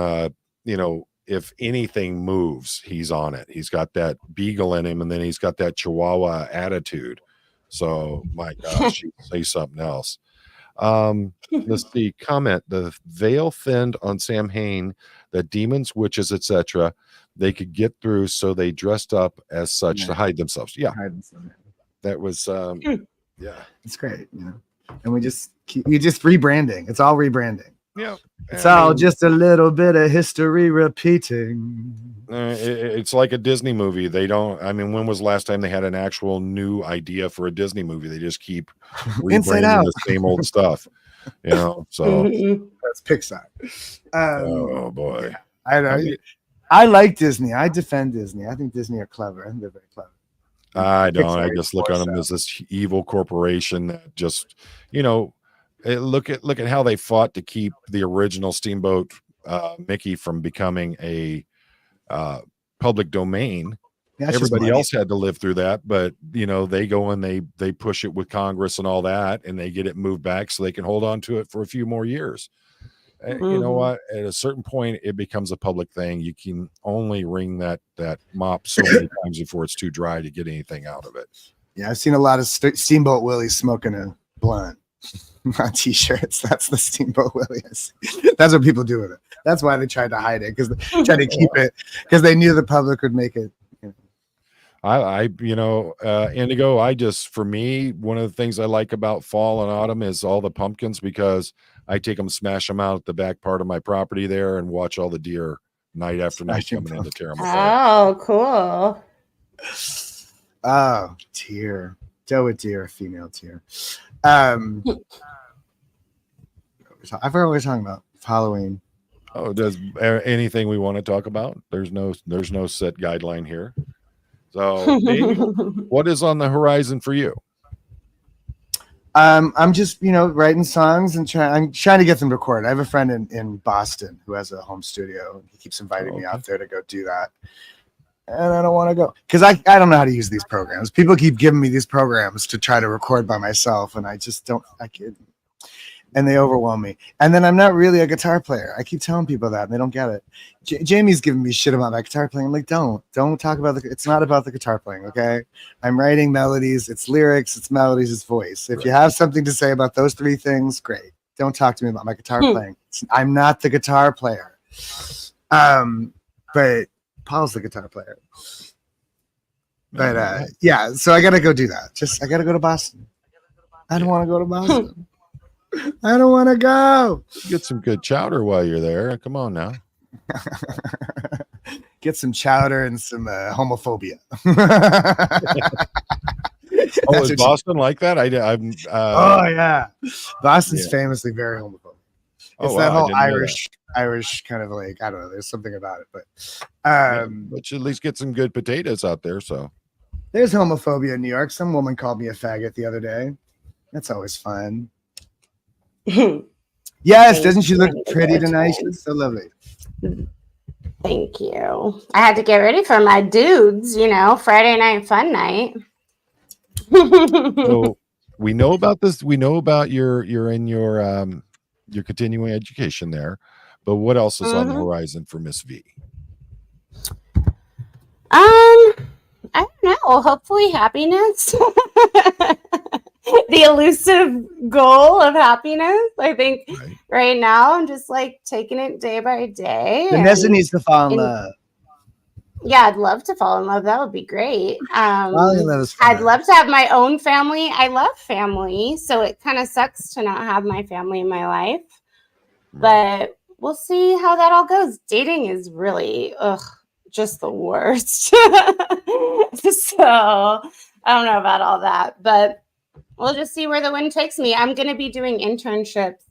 if anything moves, he's on it. He's got that beagle in him, and then he's got that Chihuahua attitude. So, my gosh, say something else. Let's see. Comment: the veil thinned on Samhain that demons, witches, etc., they could get through, so they dressed up as such to hide themselves. Yeah, that was
it's great. And we just rebranding. It's all rebranding.
Yeah,
It's all just a little bit of history repeating.
It's like a Disney movie. They don't. I mean, when was the last time they had an actual new idea for a Disney movie? They just keep
Inside
rebranding
Out.
the same old stuff. You know. So
that's Pixar.
oh boy,
yeah. I like Disney. I defend Disney. I think Disney are clever. I think they're very clever.
I don't. I just look on them as this evil corporation that just, you know, look at how they fought to keep the original Steamboat Mickey from becoming a public domain. Everybody else had to live through that, but you know, they go and they push it with Congress and all that, and they get it moved back so they can hold on to it for a few more years. You know what? At a certain point, it becomes a public thing. You can only wring that mop so many times before it's too dry to get anything out of it.
Yeah, I've seen a lot of Steamboat Willie smoking a blunt on T-shirts. That's the Steamboat Willie. That's what people do with it. That's why they tried to hide it, because they tried to keep it, because they knew the public would make it.
Indigo, for me, one of the things I like about fall and autumn is all the pumpkins, because I take them, smash them out at the back part of my property there, and watch all the deer night after night coming in to tear them apart.
Oh, cool.
Oh, deer. Doe deer, female deer. I forgot what we're talking about. Halloween.
Oh, does anything we want to talk about? There's no set guideline here. So, what is on the horizon for you?
I'm just, writing songs and I'm trying to get them recorded. I have a friend in Boston who has a home studio. He keeps inviting me out there to go do that. And I don't want to go because I don't know how to use these programs. People keep giving me these programs to try to record by myself, and I just don't. And they overwhelm me. And then I'm not really a guitar player. I keep telling people that, and they don't get it. Jamie's giving me shit about my guitar playing. I'm like, don't talk about it's not about the guitar playing, okay? I'm writing melodies. It's lyrics. It's melodies. It's voice. If you have something to say about those three things, great. Don't talk to me about my guitar playing. I'm not the guitar player. But Paul's the guitar player. But yeah, so I gotta go do that. I gotta go to Boston. I don't want to go to Boston. I don't want to go.
Get some good chowder while you're there. Come on now.
Get some chowder and some homophobia.
Is Boston like that?
Oh yeah, Boston's famously very homophobic. It's that whole Irish kind of like, I don't know. There's something about it, but
you at least get some good potatoes out there. So
there's homophobia in New York. Some woman called me a faggot the other day. That's always fun. Yes, doesn't she look pretty tonight? She's so lovely.
Thank you. I had to get ready for my dudes, Friday night fun night.
So we know about this. We know about your continuing education there, but what else is on the horizon for Miss V?
I don't know. Hopefully happiness. The elusive goal of happiness. I think right now I'm just like taking it day by day.
Vanessa needs to fall in love.
Yeah, I'd love to fall in love. That would be great.
I'd
love to have my own family. I love family, so it kind of sucks to not have my family in my life. But we'll see how that all goes. Dating is really just the worst. So I don't know about all that, but we'll just see where the wind takes me. I'm going to be doing internships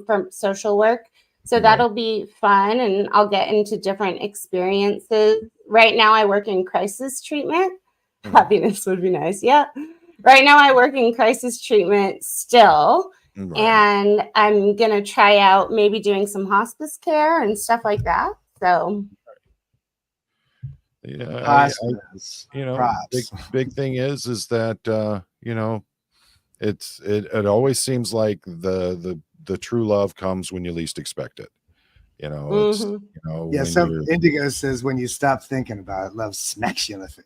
from social work. So that'll be fun, and I'll get into different experiences. Right now I work in crisis treatment. Happiness would be nice. Yeah. Right now I work in crisis treatment still. And I'm going to try out maybe doing some hospice care and stuff like that. So
yeah, big thing is that it always seems like the true love comes when you least expect it.
Some Indigo says when you stop thinking about it, love smacks you in the face.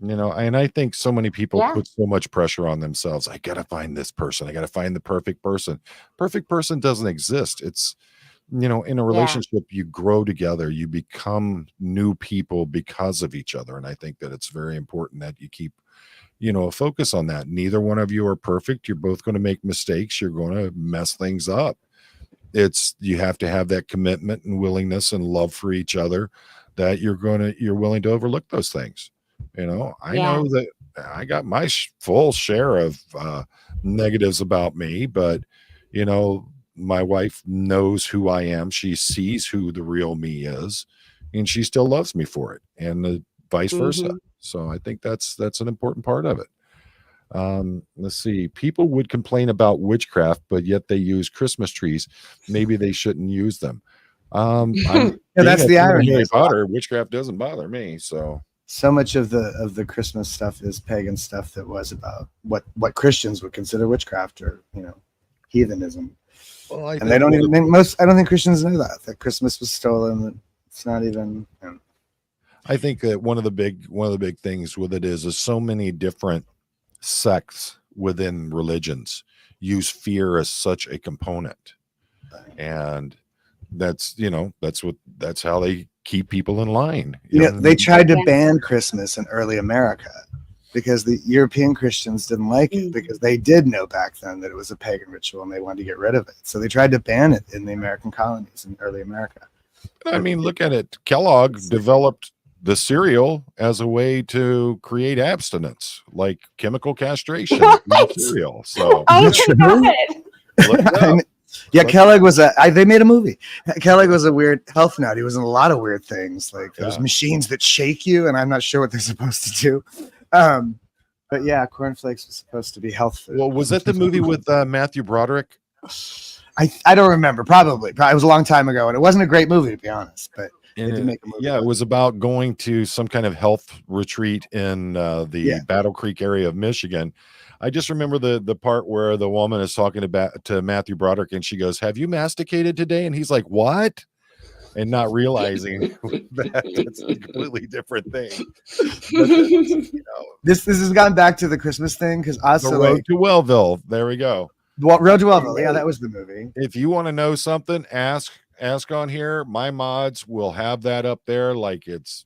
And I think so many people put so much pressure on themselves. I gotta find this person. I gotta find the perfect person. Perfect person doesn't exist. in a relationship, you grow together, you become new people because of each other. And I think that it's very important that you keep, a focus on that. Neither one of you are perfect. You're both going to make mistakes. You're going to mess things up. You have to have that commitment and willingness and love for each other that you're willing to overlook those things. I know that I got my full share of negatives about me, but my wife knows who I am. She sees who the real me is, and she still loves me for it, and vice versa. So I think that's an important part of it. Let's see. People would complain about witchcraft, but yet they use Christmas trees. Maybe they shouldn't use them.
That's the irony.
Harry Potter, witchcraft doesn't bother me. So
much of the Christmas stuff is pagan stuff that was about what Christians would consider witchcraft or heathenism. Well, and they don't even I don't think Christians know that Christmas was stolen. It's not even.
I think that one of the big things with it is so many different sects within religions use fear as such a component, and that's how they keep people in line.
They tried to ban Christmas in early America because the European Christians didn't like it because they did know back then that it was a pagan ritual and they wanted to get rid of it. So they tried to ban it in the American colonies in early America.
I mean, look at it. Kellogg developed the cereal as a way to create abstinence, like chemical castration in cereal. So
Kellogg was they made a movie. Kellogg was a weird health nut. He was in a lot of weird things, like those machines that shake you, and I'm not sure what they're supposed to do. But yeah, cornflakes was supposed to be health food.
Well, was that the movie with Matthew Broderick?
I don't remember. Probably. It was a long time ago, and it wasn't a great movie, to be honest. But they did make a movie.
Yeah, it was about going to some kind of health retreat in the Battle Creek area of Michigan. I just remember the part where the woman is talking to Matthew Broderick, and she goes, "Have you masticated today?" And he's like, "What?" And not realizing that it's a completely different thing.
This has gone back to the Christmas thing because also
The Road to Wellville. There we go.
Road to Wellville. Yeah, that was the movie.
If you want to know something, ask on here. My mods will have that up there, like it's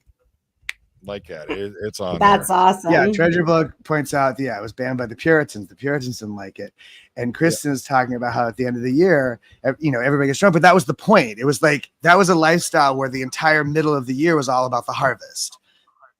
like that. It's on.
That's
there.
Awesome.
Yeah, Treasure Book points out. Yeah, it was banned by the Puritans. The Puritans didn't like it, and Kristen is talking about how at the end of the year, everybody gets drunk. But that was the point. It was like that was a lifestyle where the entire middle of the year was all about the harvest.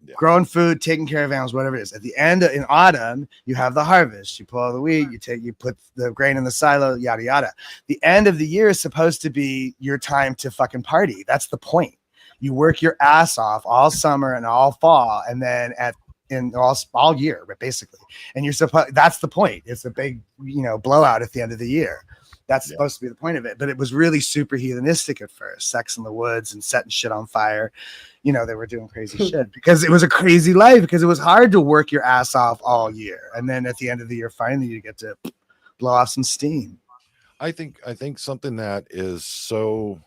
Yeah. Growing food, taking care of animals, whatever it is. At the end in autumn, you have the harvest. You pull all the wheat, you put the grain in the silo, yada yada. The end of the year is supposed to be your time to fucking party. That's the point. You work your ass off all summer and all fall, and then all year, basically. And that's the point. It's a big, blowout at the end of the year. That's supposed to be the point of it. But it was really super heathenistic at first. Sex in the woods and setting shit on fire. They were doing crazy shit because it was a crazy life, because it was hard to work your ass off all year. And then at the end of the year, finally you get to blow off some steam.
I think something that is so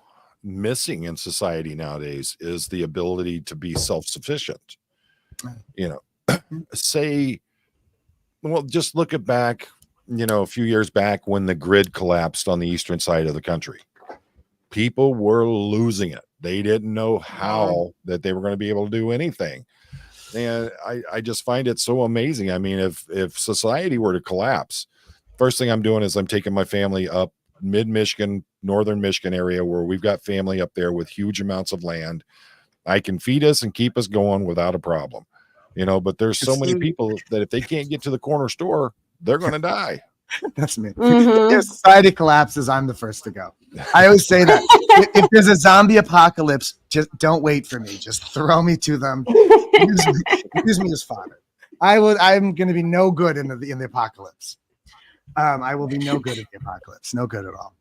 missing in society nowadays is the ability to be self-sufficient. Just look back, a few years back when the grid collapsed on the eastern side of the country. People were losing it. They didn't know how that they were going to be able to do anything. And I just find it so amazing. I mean, if society were to collapse, first thing I'm doing is I'm taking my family up mid-Michigan, northern Michigan area where we've got family up there with huge amounts of land. I can feed us and keep us going without a problem. But there's so many people that if they can't get to the corner store, they're going to die.
That's me. If society collapses, I'm the first to go. I always say that if there's a zombie apocalypse, just don't wait for me. Just throw me to them. Use me as fodder. I'm going to be no good in the apocalypse. I will be no good at the apocalypse. No good at all.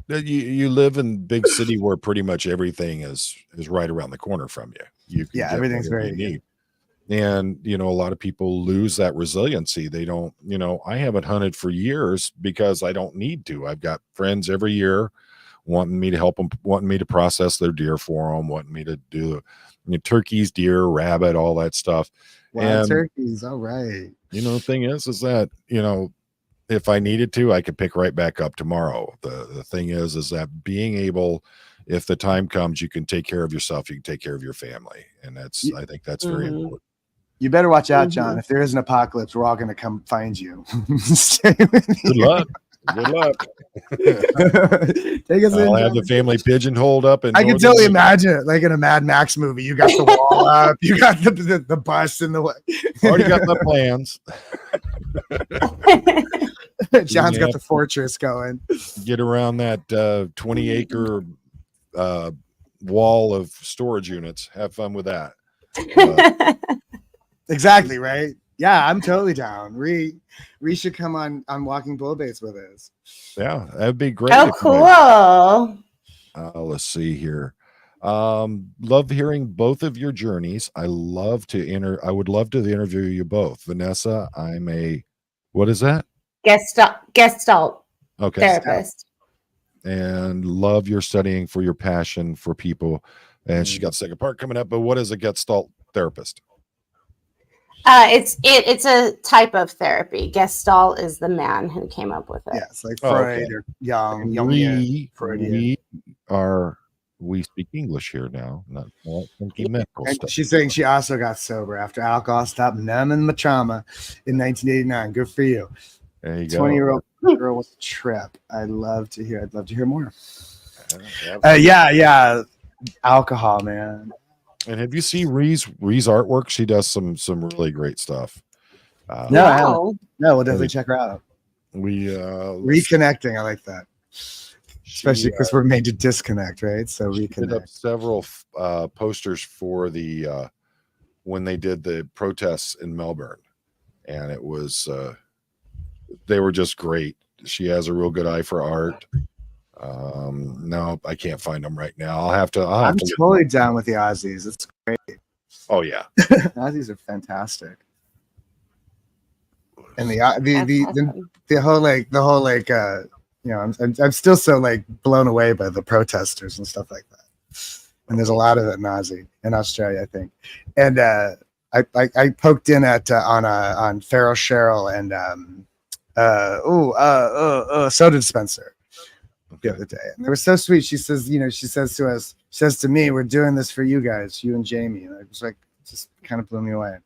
You live in a big city where pretty much everything is right around the corner from you.
Everything's very
neat. And, a lot of people lose that resiliency. They don't, I haven't hunted for years because I don't need to. I've got friends every year wanting me to help them, wanting me to process their deer for them, wanting me to do turkeys, deer, rabbit, all that stuff.
Wild turkeys. All right.
The thing is that, if I needed to, I could pick right back up tomorrow. The thing is that being able, if the time comes, you can take care of yourself, you can take care of your family. And I think that's very important.
You better watch out, John. If there is an apocalypse, we're all going to come find you. Stay with
Good luck. Good luck.
Take us
I'll
in,
have
John.
the family pigeonholed up.
I can totally imagine it, like in a Mad Max movie. You got the wall up, you got the bus in the way.
Already got my plans.
John's got the fortress going.
Get around that 20-acre wall of storage units. Have fun with that.
Exactly, right? Yeah, I'm totally down. Ree should come on Walking Bullbaits with us.
Yeah, that'd be great.
Oh, cool.
Let's see here. Love hearing both of your journeys. I would love to interview you both. Vanessa, I'm a, what is that?
Gestalt
therapist. And love your studying for your passion for people. And she got the second part coming up, but what is a Gestalt therapist?
It's a type of therapy. Gestalt is the man who came up with it.
Yeah, it's like Freud or Jung.
We speak English here now, not medical stuff.
She's saying she also got sober after alcohol stopped numbing my trauma in 1989. Good for you.
There you go.
20-year-old girl with a trip. I'd love to hear more. Yeah. Alcohol, man.
And have you seen Ree's artwork? She does some really great stuff.
No, we'll definitely check her out.
We
reconnecting. I like that, especially because we're made to disconnect, right? So we did up
several posters for the when they did the protests in Melbourne, and it was they were just great. She has a real good eye for art. No, I can't find them right now. I'm
totally down with the Aussies. It's great.
Oh yeah,
Aussies are fantastic. And the whole I'm still so like blown away by the protesters and stuff like that. And there's a lot of it in Australia, I think. And I poked in at on Farrell Cheryl and soda dispenser the other day, and they were so sweet. She says to me, we're doing this for you guys, you and Jamie. And I was like, just kind of blew me away.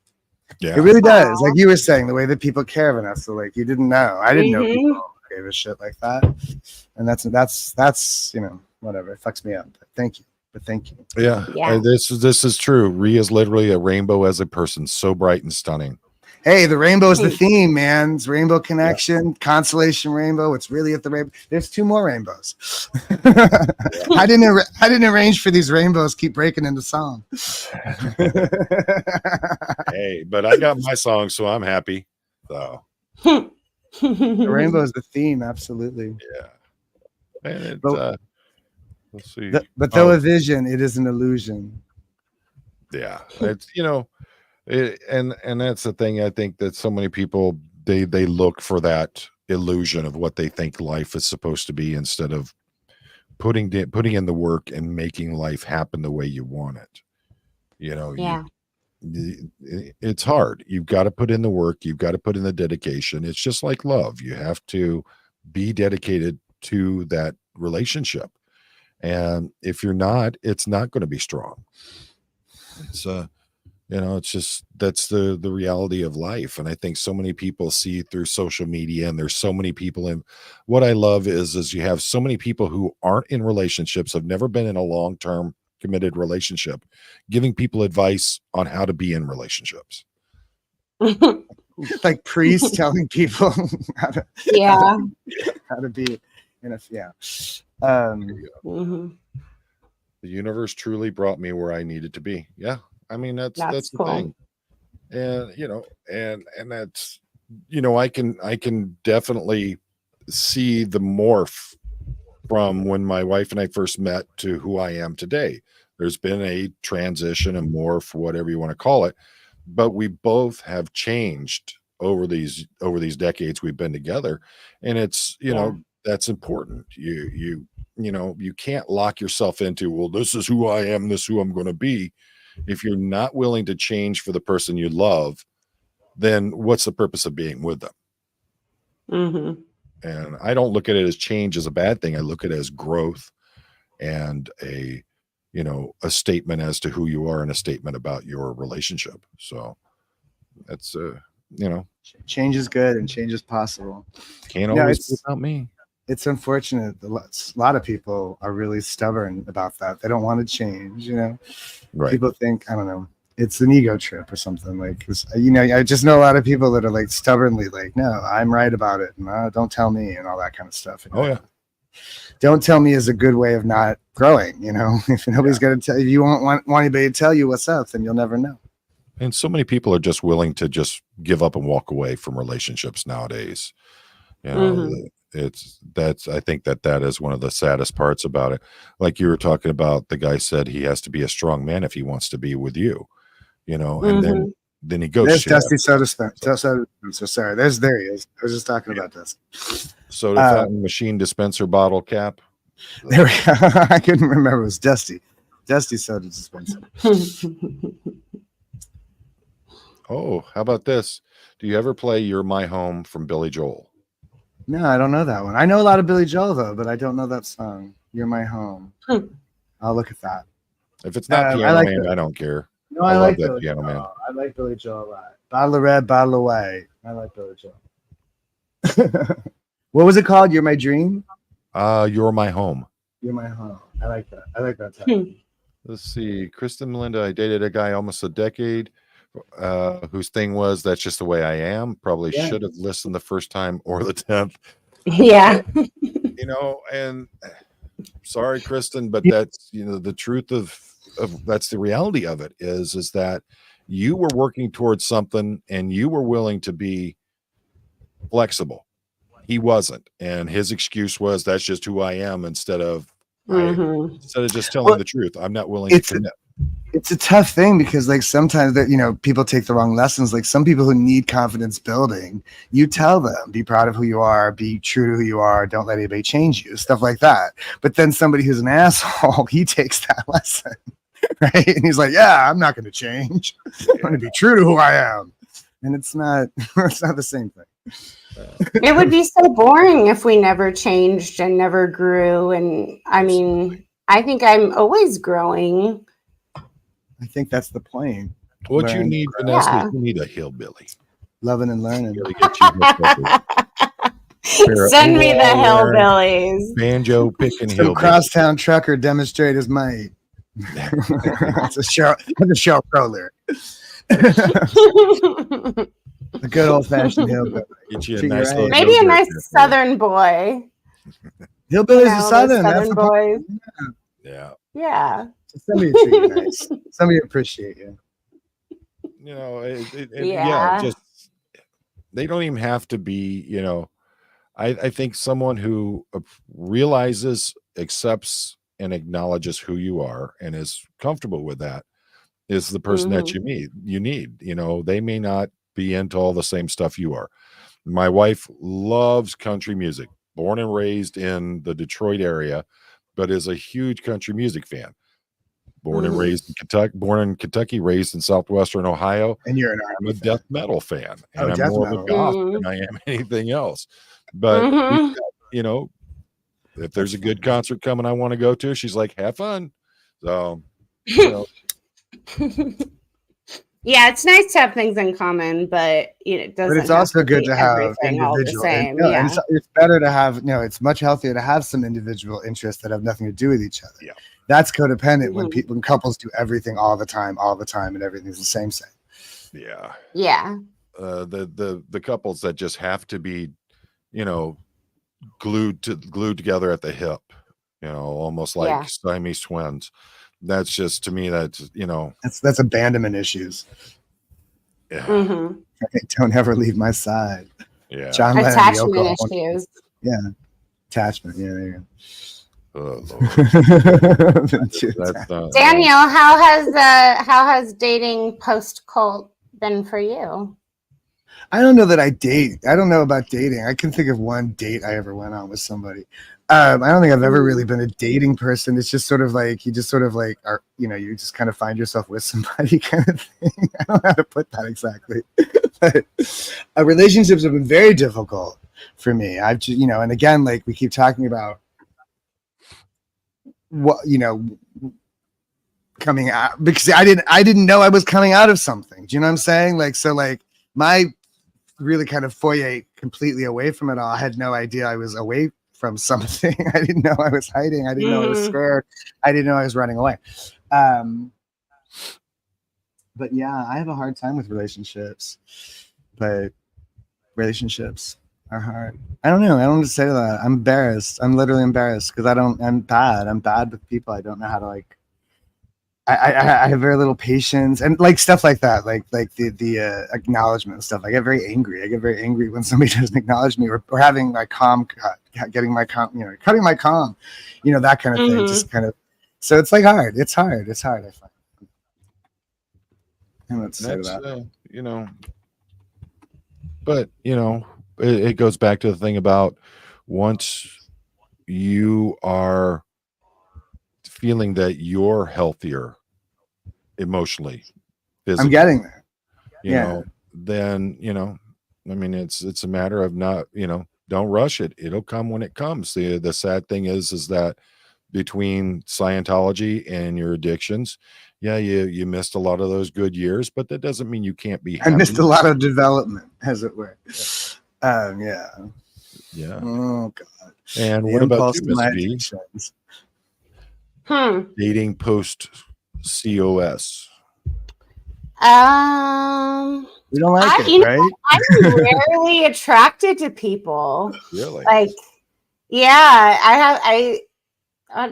Yeah, it really does. Like you were saying, the way that people care of us. So like you didn't know, I didn't know people gave a shit like that. And that's whatever. It fucks me up. But thank you.
Yeah. This is true. Rhea is literally a rainbow as a person, so bright and stunning.
Hey, the rainbow is the theme, man. It's Rainbow Connection, Constellation Rainbow. It's really at the rainbow. There's 2 more rainbows. I didn't arrange for these rainbows keep breaking into song.
Hey, but I got my song, so I'm happy. So
the rainbow is the theme, absolutely.
Yeah. And let's see.
But though a vision, it is an illusion.
Yeah, it's and that's the thing. I think that so many people they look for that illusion of what they think life is supposed to be instead of putting in the work and making life happen the way you want it. It's hard. You've got to put in the work. You've got to put in the dedication. It's just like love. You have to be dedicated to that relationship. And if you're not, it's not going to be strong. It's it's just that's the reality of life. And I think so many people see through social media, and there's so many people in. What I love is you have so many people who aren't in relationships, have never been in a long-term committed relationship, giving people advice on how to be in relationships.
Like priests telling people how to be in a
The universe truly brought me where I needed to be. Yeah. I mean, that's the
cool.
thing. And, and that's, I can definitely see the morph from when my wife and I first met to who I am today. There's been a transition, a morph, whatever you want to call it, but we both have changed over these decades we've been together. And it's, that's important. You can't lock yourself into, well, this is who I am, this is who I'm going to be. If you're not willing to change for the person you love, then what's the purpose of being with them?
Mm-hmm.
And I don't look at it as change as a bad thing. I look at it as growth and a statement as to who you are and a statement about your relationship. So that's
change is good and change is possible.
Can't always be about me.
It's unfortunate. A lot of people are really stubborn about that. They don't want to change,
Right.
People think, I don't know, it's an ego trip or something. Like, I just know a lot of people that are like stubbornly like, no, I'm right about it. And don't tell me and all that kind of stuff.
Oh, yeah.
Don't tell me is a good way of not growing. If nobody's going to tell you, you won't want anybody to tell you what's up, then you'll never know.
And so many people are just willing to just give up and walk away from relationships nowadays. I think that is one of the saddest parts about it. Like you were talking about, the guy said he has to be a strong man if he wants to be with you, and then he goes.
There's Dusty Soda Spencer. Sorry, there he is. I was just talking about this.
Soda fountain machine dispenser bottle cap.
There we go. I couldn't remember. It was Dusty Soda Dispenser.
Oh, how about this? Do you ever play "You're My Home" from Billy Joel?
No, I don't know that one. I know a lot of Billy Joel though, but I don't know that song. "You're My Home." I'll look at that.
If it's not Piano Man, I don't care.
No, I like
that Piano Man.
I like Billy Joel a lot. Bottle of red, bottle of white. I like Billy Joel. What was it called? "You're My Dream"?
You're My Home.
You're My Home. I like that. I like that title.
Let's see. Kristen Melinda, I dated a guy almost a decade whose thing was, "That's just the way I am." Probably should have listened the first time or the 10th.
Yeah.
And sorry, Kristen, but that's, the truth of that's the reality of it is that you were working towards something and you were willing to be flexible. He wasn't. And his excuse was, "That's just who I am," instead of just telling the truth. I'm not willing to commit.
It's a tough thing because like sometimes that people take the wrong lessons. Like some people who need confidence building, you tell them, be proud of who you are, be true to who you are, don't let anybody change you, stuff like that. But then somebody who's an asshole, he takes that lesson, right? And he's like, yeah, I'm not going to change. I'm going to be true to who I am. And it's not the same thing.
It would be so boring if we never changed and never grew. And I mean, I think I'm always growing.
I think that's the point.
What you need, Vanessa, you need a hillbilly.
Loving and learning.
Send me the hillbillies.
Banjo picking hillbilly.
Crosstown trucker demonstrate his might. That's a Sheryl Crow lyric. A good old fashioned hillbilly.
Maybe a nice Southern boy.
Hillbillies are Southern.
Southern boys.
Yeah.
Yeah. Somebody treat you nice. Somebody appreciate you.
Just they don't even have to be, I think someone who realizes, accepts, and acknowledges who you are and is comfortable with that is the person that you need. They may not be into all the same stuff you are. My wife loves country music, born and raised in the Detroit area, but is a huge country music fan. Born and raised in Kentucky, raised in Southwestern Ohio.
And
I'm a death metal fan. And I'm more of a goth than I am anything else. But, if there's a good concert coming I want to go to, she's like, have fun. So,
yeah, it's nice to have things in common, but it doesn't.
But it's also good to have individual. It's better to have. It's much healthier to have some individual interests that have nothing to do with each other.
Yeah,
that's codependent when couples do everything all the time, and everything's the same.
Yeah.
Yeah.
The couples that just have to be, glued together at the hip, almost like Siamese twins. That's just, to me, that's abandonment issues. Yeah.
Don't ever leave my side.
Yeah.
John Lennon,
attachment issues.
Yeah. Attachment. Yeah, there you go.
Oh, Lord.
Daniel, how has dating post cult been for you?
I don't know that I date. I don't know about dating. I can think of one date I ever went on with somebody. I don't think I've ever really been a dating person. It's just sort of like you just kind of find yourself with somebody kind of thing. I don't know how to put that exactly. But relationships have been very difficult. for me. I've just, and again, like we keep talking about what, coming out, because I didn't know I was coming out of something. Do you know what I'm saying? Like, so like my really kind of foyer completely away from it all. I had no idea I was away from something. I didn't know I was hiding. I didn't know I was scared. I didn't know I was running away. But yeah, I have a hard time with relationships, but relationships are hard. I don't know. I don't want to say that. I'm embarrassed. I'm literally embarrassed because I'm bad. I'm bad with people. I don't know how to like, I have very little patience and like stuff like that, like the acknowledgement and stuff. I get very angry. I get very angry when somebody doesn't acknowledge me or having my comm cut, getting my comm, cutting my comm, that kind of thing. Just kind of, so it's like hard. It's hard. I find. And let's say that.
But it goes back to the thing about once you are feeling that you're healthier emotionally, physically,
I'm getting there.
Then I mean, it's a matter of not, don't rush it. It'll come when it comes. The sad thing is that between Scientology and your addictions, you missed a lot of those good years, but that doesn't mean you can't be happy.
I missed a lot of development, as it were. Yeah. Oh God.
And what about you, Miss V? Dating post COS.
We don't like it, right?
I'm rarely attracted to people.
Really?
Like, yeah,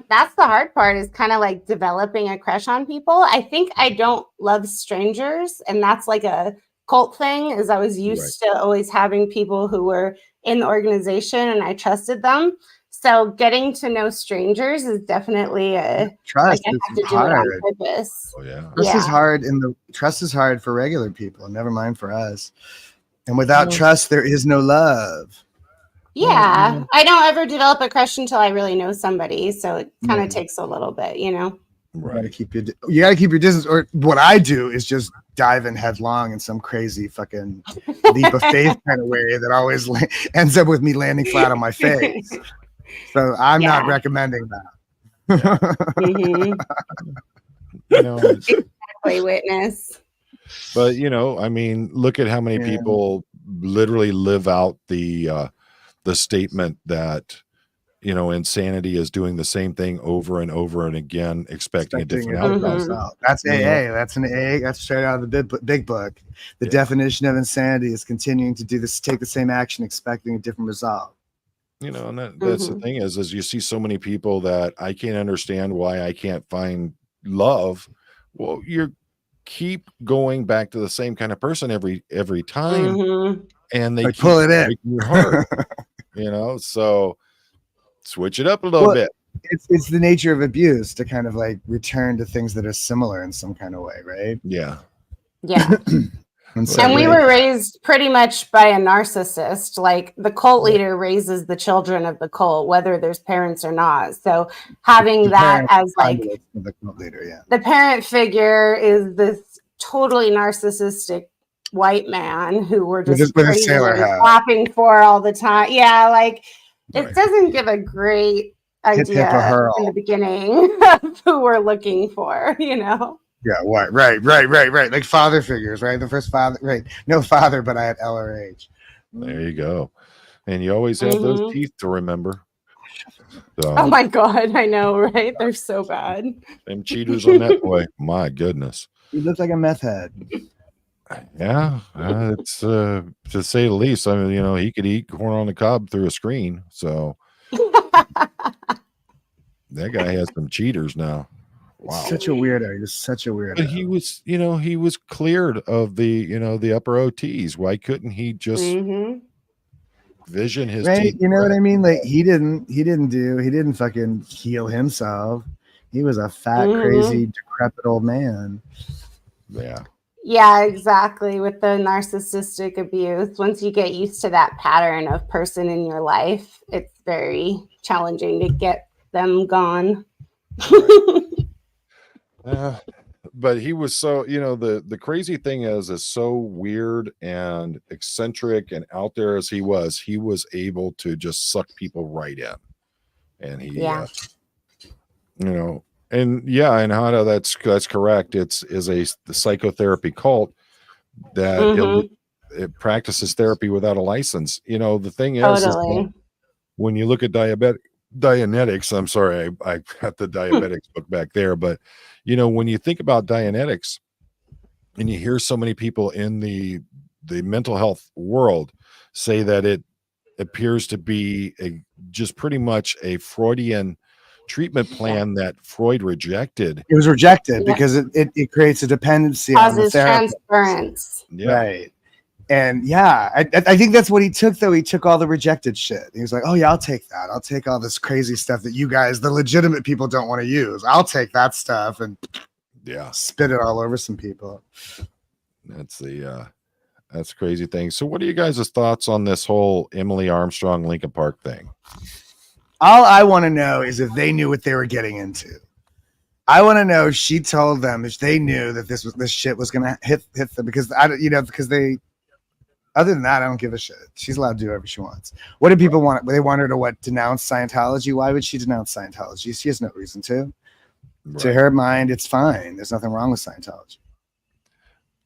that's the hard part, is kind of like developing a crush on people. I think I don't love strangers, and that's like a cult thing, is I was used to always having people who were in the organization and I trusted them. So getting to know strangers is definitely a
trust.
Like I have to do it on purpose.
Oh yeah.
Trust is hard for regular people, never mind for us. And without trust, there is no love.
Yeah, I don't ever develop a crush until I really know somebody, so it kind of takes a little bit,
Right. You gotta keep your distance. Or what I do is just dive in headlong in some crazy fucking leap of faith kind of way that always ends up with me landing flat on my face. So I'm not recommending that.
Exactly, witness.
But I mean, look at how many people literally live out the statement that insanity is doing the same thing over and over and again, expecting a different outcome.
That's AA. That's an AA. That's straight out of the big book. The definition of insanity is continuing to take the same action, expecting a different result.
And that's the thing is you see so many people that I can't understand why I can't find love. Well, you keep going back to the same kind of person every time, and they
pull it in
your heart. So switch it up a little bit.
It's the nature of abuse to kind of like return to things that are similar in some kind of way, right?
Yeah.
And we were raised pretty much by a narcissist. Like the cult leader raises the children of the cult, whether there's parents or not. So having that as like
the cult leader,
the parent figure is this totally narcissistic white man who we're just
with a sailor hat
clapping for all the time. Yeah, like it doesn't give a great idea in the beginning of who we're looking for,
Yeah, right. Like father figures, right? The first father, right? No father, but I had L or H.
There you go. And you always have those teeth to remember. So,
oh my God, I know, right? They're so bad.
Them cheaters on that boy. My goodness.
He looks like a meth head.
Yeah, it's to say the least. I mean, he could eat corn on the cob through a screen. So that guy has some cheaters now. Wow.
Such a weirdo. He's such a weirdo.
But he was, he was cleared of the, the upper OTs. Why couldn't he just vision his teeth?
You know what I mean? Like he didn't fucking heal himself. He was a fat, crazy, decrepit old man.
Yeah.
Yeah, exactly. With the narcissistic abuse, once you get used to that pattern of person in your life, it's very challenging to get them gone.
but he was so, the crazy thing is so weird and eccentric and out there as he was able to just suck people right in. And he
Yeah.
And Hannah, that's correct. Is the psychotherapy cult that it practices therapy without a license. The thing is
Totally.
that when you look at Dianetics, I'm sorry, I got the diabetics book back there, but when you think about Dianetics and you hear so many people in the mental health world say that it appears to be just pretty much a Freudian treatment plan that Freud rejected.
It was rejected because it creates a dependency on the
Causes
therapist.
transference.
Yeah.
Right. And I think that's what he took, though. He took all the rejected shit. He was like, oh, yeah, I'll take that. I'll take all this crazy stuff that you guys, the legitimate people, don't want to use. I'll take that stuff and spit it all over some people.
That's that's crazy thing. So what are you guys' thoughts on this whole Emily Armstrong Lincoln Park thing?
All I want to know is if they knew what they were getting into. I want to know if she told them, if they knew that this shit was going to hit them, because they, other than that, I don't give a shit. She's allowed to do whatever she wants. What do people want? They want her to denounce Scientology? Why would she denounce Scientology? She has no reason to. Right. To her mind, it's fine. There's nothing wrong with Scientology.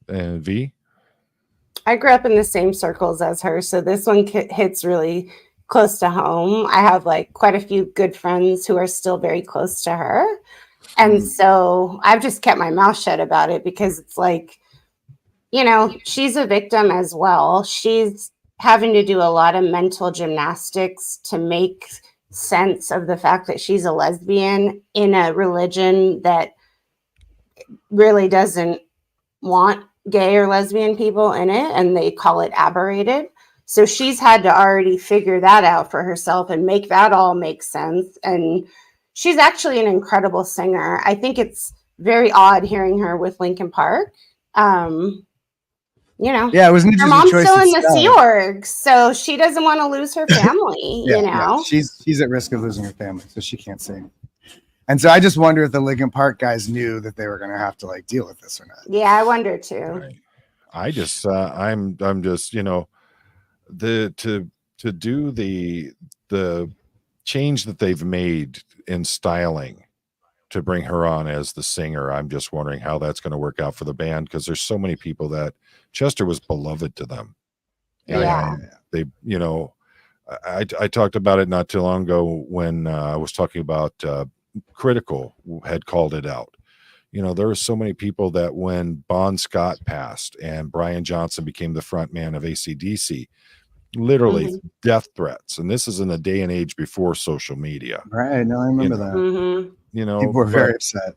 And V?
I grew up in the same circles as her, so this one hits really close to home. I have quite a few good friends who are still very close to her. And so I've just kept my mouth shut about it because it's she's a victim as well. She's having to do a lot of mental gymnastics to make sense of the fact that she's a lesbian in a religion that really doesn't want gay or lesbian people in it, and they call it aberrated. So she's had to already figure that out for herself and make that all make sense. And she's actually an incredible singer. I think it's very odd hearing her with Linkin Park.
Yeah, it was an interesting
her mom's
choice
still in the Sea Org, so she doesn't want to lose her family.
Yeah, she's at risk of losing her family, so she can't sing. And so I just wonder if the Linkin Park guys knew that they were going to have to deal with this or not.
Yeah, I wonder too.
Right. I just I'm just to do the change that they've made in styling to bring her on as the singer. I'm just wondering how that's going to work out for the band, because there's so many people that Chester was beloved to them. And they, I talked about it not too long ago when I was talking about Critical had called it out. There were so many people that when Bon Scott passed and Brian Johnson became the front man of AC/DC, literally death threats. And this is in a day and age before social media.
Right. No, I remember that. People were very upset.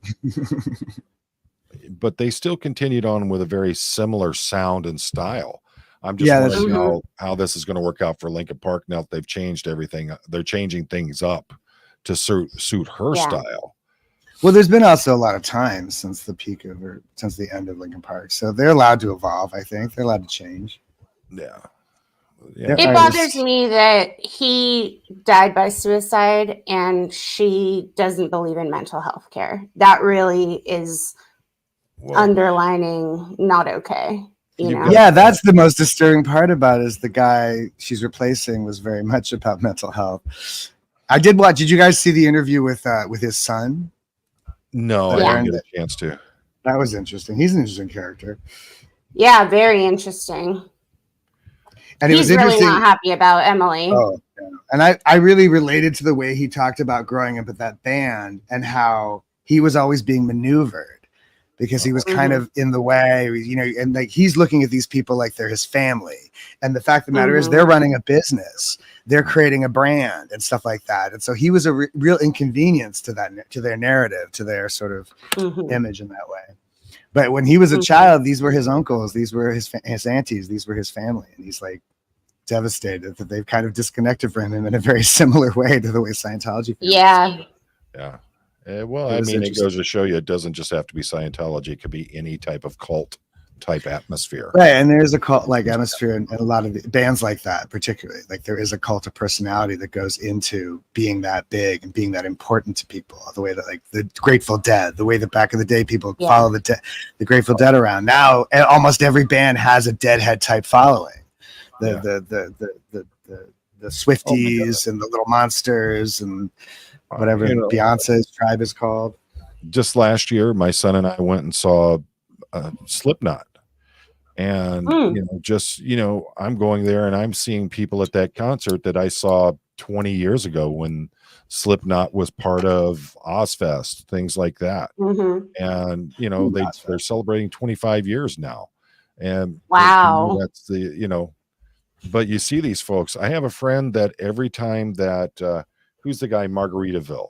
But they still continued on with a very similar sound and style. I'm just wondering how this is going to work out for Linkin Park now that they've changed everything. They're changing things up to suit her style.
Well, there's been also a lot of time since the end of Linkin Park, so they're allowed to evolve. I think they're allowed to change.
Yeah.
It bothers me that he died by suicide and she doesn't believe in mental health care. That really is underlining not okay.
Yeah, that's the most disturbing part about it, is the guy she's replacing was very much about mental health. Did you guys see the interview with his son?
No, I didn't get a chance to.
That was interesting. He's an interesting character.
Yeah, very interesting.
And he's
really not happy about Emily.
Oh, yeah. And I really related to the way he talked about growing up at that band and how he was always being maneuvered because he was kind of in the way, and he's looking at these people like they're his family. And the fact of the matter is they're running a business. They're creating a brand and stuff like that. And so he was a real inconvenience to their narrative, to their sort of image in that way. But when he was a child, these were his uncles, these were his aunties, these were his family. And he's devastated that they've kind of disconnected from him in a very similar way to the way Scientology.
Yeah.
Well, it goes to show you, it doesn't just have to be Scientology. It could be any type of cult type atmosphere.
Right, and there's a cult like atmosphere in a lot of the bands like that, particularly. Like there is a cult of personality that goes into being that big and being that important to people. The way that like the Grateful Dead, the way that back in the day people follow the Grateful Dead around. Now almost every band has a Deadhead type following. The Swifties and the Little Monsters and whatever Beyonce's tribe is called.
Just last year, my son and I went and saw Slipknot. And I'm going there and I'm seeing people at that concert that I saw 20 years ago when Slipknot was part of Ozfest, things like that. And they're celebrating 25 years now. And
wow,
that's the but you see these folks. I have a friend that every time that who's the guy, Margaritaville?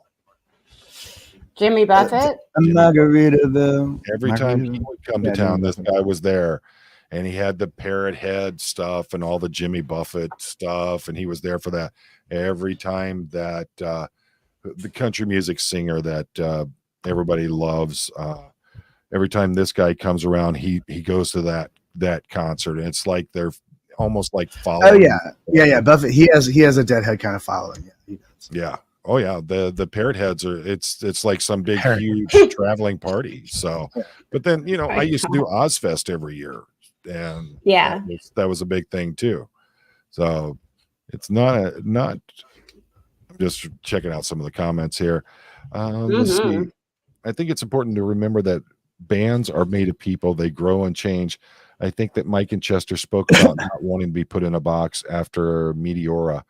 Jimmy Buffett.
Margaritaville.
Every time he would come to town, this guy was there. And he had the parrot head stuff and all the Jimmy Buffett stuff. And he was there for that every time that the country music singer that everybody loves. Every time this guy comes around, he goes to that concert. And it's like they're almost like following.
Oh, yeah. Buffett, he has a Deadhead kind of following. Yeah, he does.
Yeah. Oh, yeah. The parrot heads are it's like some big, huge traveling party. So, but then, I used to do Ozfest every year. And that was a big thing too. So it's not I'm just checking out some of the comments here. Let's see. I think it's important to remember that bands are made of people. They grow and change. I think that Mike and Chester spoke about not wanting to be put in a box after Meteora.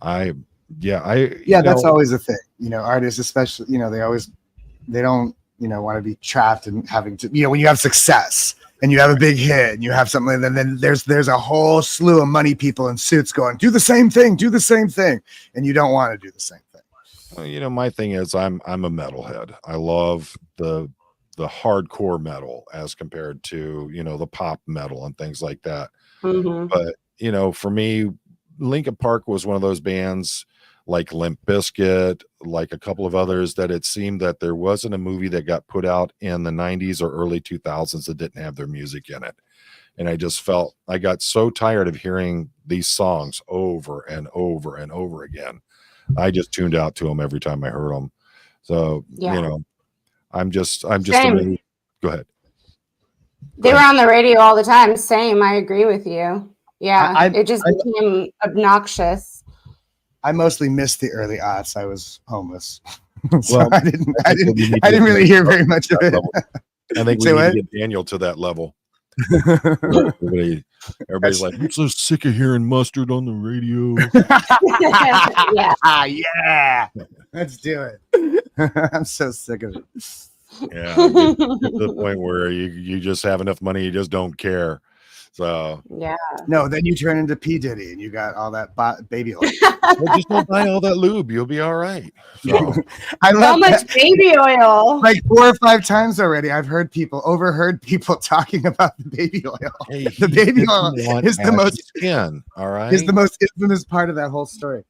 That's always a thing. Artists, especially, they don't, want to be trapped and having to, when you have success and you have a big hit and you have something, and then there's a whole slew of money people in suits going, do the same thing. And you don't want to do the same thing.
Well, my thing is I'm a metalhead. I love the hardcore metal as compared to, the pop metal and things like that. But, for me, Linkin Park was one of those bands like Limp Bizkit, like a couple of others, that it seemed that there wasn't a movie that got put out in the 90s or early 2000s that didn't have their music in it. And I just felt I got so tired of hearing these songs over and over and over again. I just tuned out to them every time I heard them. So, I'm just amazed. Go ahead.
They were on the radio all the time. Same. I agree with you. Yeah. It just became obnoxious.
I mostly missed the early aughts. I was homeless. So I didn't really hear very much of it.
I think we need to get Daniel to that level. Everybody's like, I'm so sick of hearing Mustard on the radio.
Yeah. Let's do it. I'm so sick of it.
Yeah. Get to the point where you just have enough money, you just don't care. So
no, then you turn into P. Diddy and you got all that baby oil.
Well, just don't buy all that lube, you'll be all right. So
I love
so much baby oil.
Like 4 or 5 times already, I've overheard people talking about the baby oil.
Hey,
the baby oil is the most
skin, all right.
Is the most infamous part of that whole story.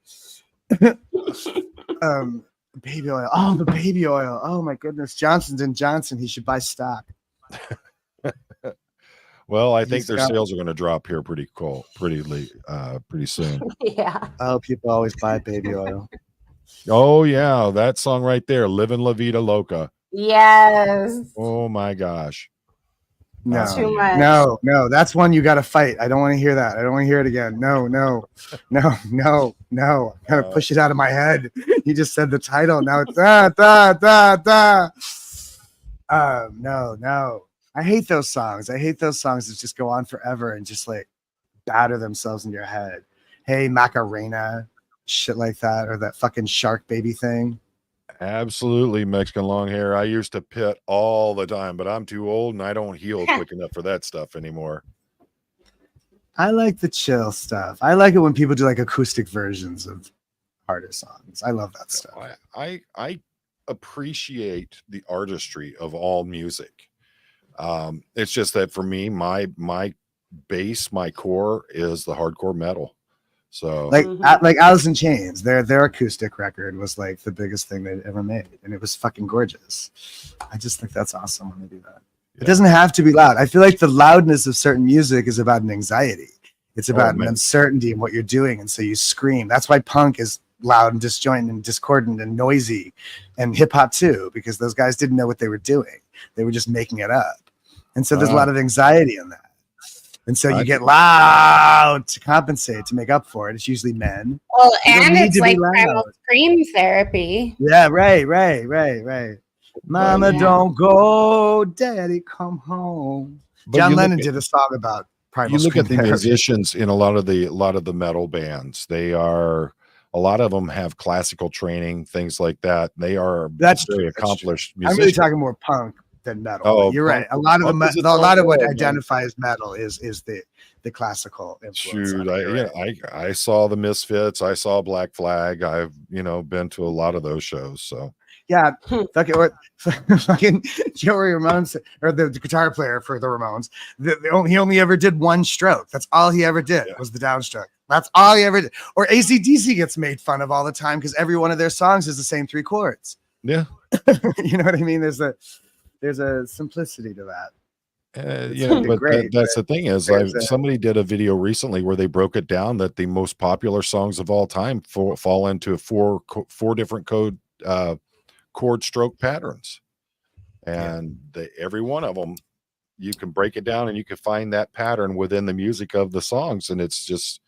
Baby oil. Oh, the baby oil. Oh my goodness. Johnson & Johnson. He should buy stock.
Well, I think their sales are going to drop here pretty soon.
Yeah.
Oh, people always buy baby oil.
Oh yeah, that song right there, "Livin' La Vida Loca."
Yes.
Oh my gosh.
No,
too much.
No, that's one you got to fight. I don't want to hear that. I don't want to hear it again. No. I gotta push it out of my head. You just said the title. Now it's no. I hate those songs. I hate those songs that just go on forever and just like batter themselves in your head. Hey, Macarena, shit like that, or that fucking shark baby thing.
Absolutely, Mexican long hair. I used to pit all the time, but I'm too old and I don't heal quick enough for that stuff anymore.
I like the chill stuff. I like it when people do like acoustic versions of harder songs. I love that stuff.
I appreciate the artistry of all music. It's just that for me, my base, my core is the hardcore metal. So
like Alice in Chains, their acoustic record was like the biggest thing they'd ever made, and it was fucking gorgeous. I just think that's awesome when they do that. It doesn't have to be loud. I feel like the loudness of certain music is about an anxiety. It's about an uncertainty in what you're doing, and so you scream. That's why punk is loud and disjointed and discordant and noisy, and hip hop too, because those guys didn't know what they were doing. They were just making it up. And so there's a lot of anxiety in that. And so you get loud to compensate, to make up for it. It's usually men.
Well, and it's like primal scream therapy.
Yeah, right. Mama, don't go. Daddy, come home. But John Lennon did a song about primal scream.
You look at the musicians in a lot of the metal bands. They are, a lot of them have classical training, things like that. They are very accomplished musicians.
I'm really talking more punk than metal. Oh, you're right. A lot of what identifies as metal is the classical influence.
Shoot, I saw the Misfits. I saw Black Flag. I've been to a lot of those shows. So
yeah, fucking Joey Ramones, or the guitar player for the Ramones. He only ever did one stroke. That's all he ever did was the downstroke. That's all he ever did. Or AC/DC gets made fun of all the time because every one of their songs is the same 3 chords.
Yeah,
you know what I mean. There's a simplicity to that.
But that's the thing is, somebody did a video recently where they broke it down that the most popular songs of all time fall into four different chord stroke patterns, and every one of them, you can break it down and you can find that pattern within the music of the songs, and it's just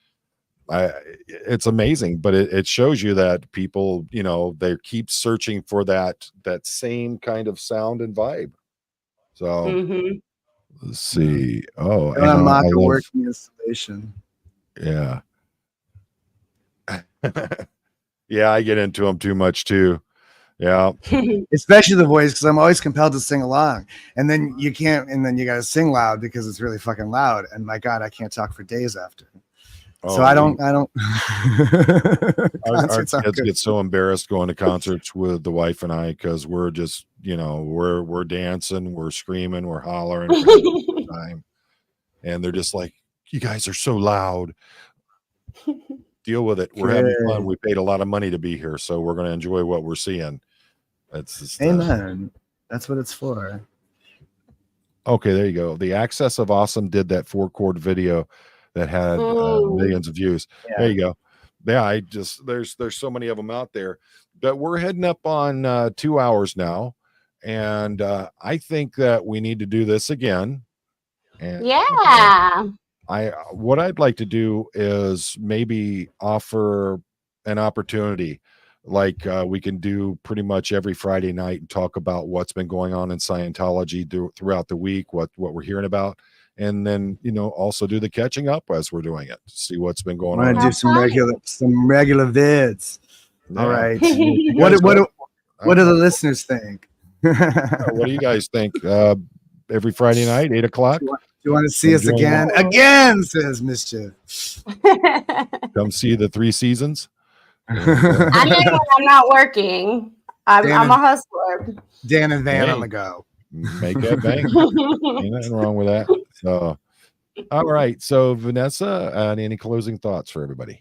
it's amazing. But it shows you that people, they keep searching for that same kind of sound and vibe. So let's see. Oh,
and I'm not working installation.
Yeah. Yeah, I get into them too much too. Yeah.
Especially the voice, because I'm always compelled to sing along. And then you can't, and then you got to sing loud because it's really fucking loud. And my God, I can't talk for days after. So I don't.
Our kids get so embarrassed going to concerts with the wife and I, because we're just, we're dancing, we're screaming, we're hollering all the time. And they're just like, you guys are so loud. Deal with it. We're having fun. We paid a lot of money to be here, so we're going to enjoy what we're seeing. That's just,
amen. That's what it's for.
Okay, there you go. The Access of Awesome did that 4-chord video that had millions of views. Yeah. There you go. Yeah, there's so many of them out there. But we're heading up on 2 hours now, and I think that we need to do this again. And what I'd like to do is maybe offer an opportunity, like we can do pretty much every Friday night and talk about what's been going on in Scientology throughout the week, what we're hearing about, and then also do the catching up as we're doing it, see what's been going on.
I'm gonna do some regular vids. Yeah. All right. What do the listeners think?
What do you guys think? Every Friday night, 8 o'clock.
Do you want to see us again? Again, says Mischief.
Come see the 3 seasons.
I'm not working. I'm a hustler.
Dan and Van on the go.
Make that bank. Ain't nothing wrong with that. So, all right. So, Vanessa, any closing thoughts for everybody?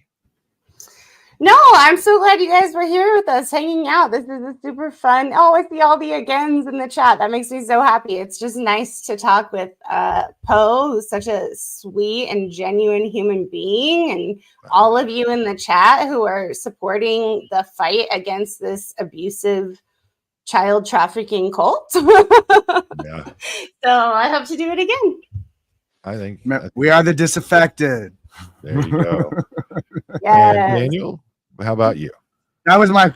No, I'm so glad you guys were here with us, hanging out. This is super fun. Oh, I see all the agains in the chat. That makes me so happy. It's just nice to talk with Poe, who's such a sweet and genuine human being, and all of you in the chat who are supporting the fight against this abusive child trafficking cult.
Yeah.
So I hope to do it again.
I think
we are the disaffected.
There you go.
Yeah.
Daniel, how about you?
That was my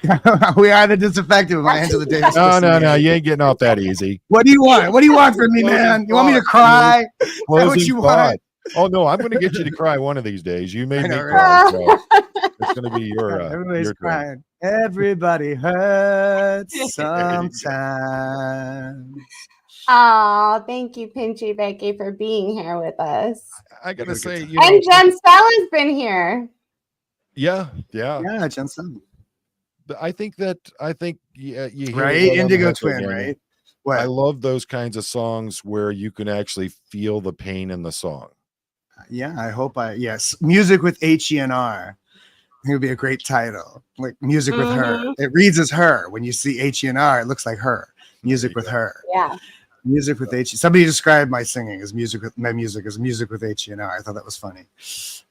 we are the disaffected with my Angela Davis.
No, you ain't getting off that easy.
What do you want? What do you want from me, man? You want me to cry? Is that what you want?
Oh no, I'm going to get you to cry one of these days. You made me cry. So it's going to be your
everybody's crying. Everybody hurts sometimes.
Oh, thank you, Pinchy Becky, for being here with us.
I got to say,
and Jen Spell has been here.
Yeah,
Jen Spell.
I think you hear
right, Indigo Twin, again. Right?
What? I love those kinds of songs where you can actually feel the pain in the song.
Yeah, I hope yes, music with HENR. It would be a great title, like music with her. It reads as her. When you see HENR, it looks like her. Music with her.
Yeah.
Music with H. Somebody described my singing as music with H-E-N-R. I thought that was funny.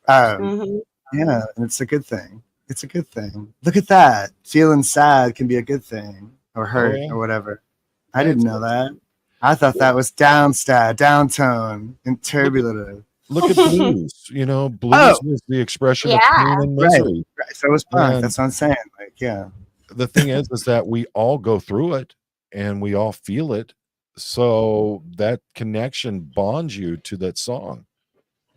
Yeah, and it's a good thing. It's a good thing. Look at that. Feeling sad can be a good thing, or hurt, or whatever. I didn't know that. I thought that was downtone, and turbulent.
Look at blues. You know, blues is the expression of pain and misery.
Right. So was punk. That's what I'm saying. Like, yeah.
The thing is that we all go through it and we all feel it. So that connection bonds you to that song.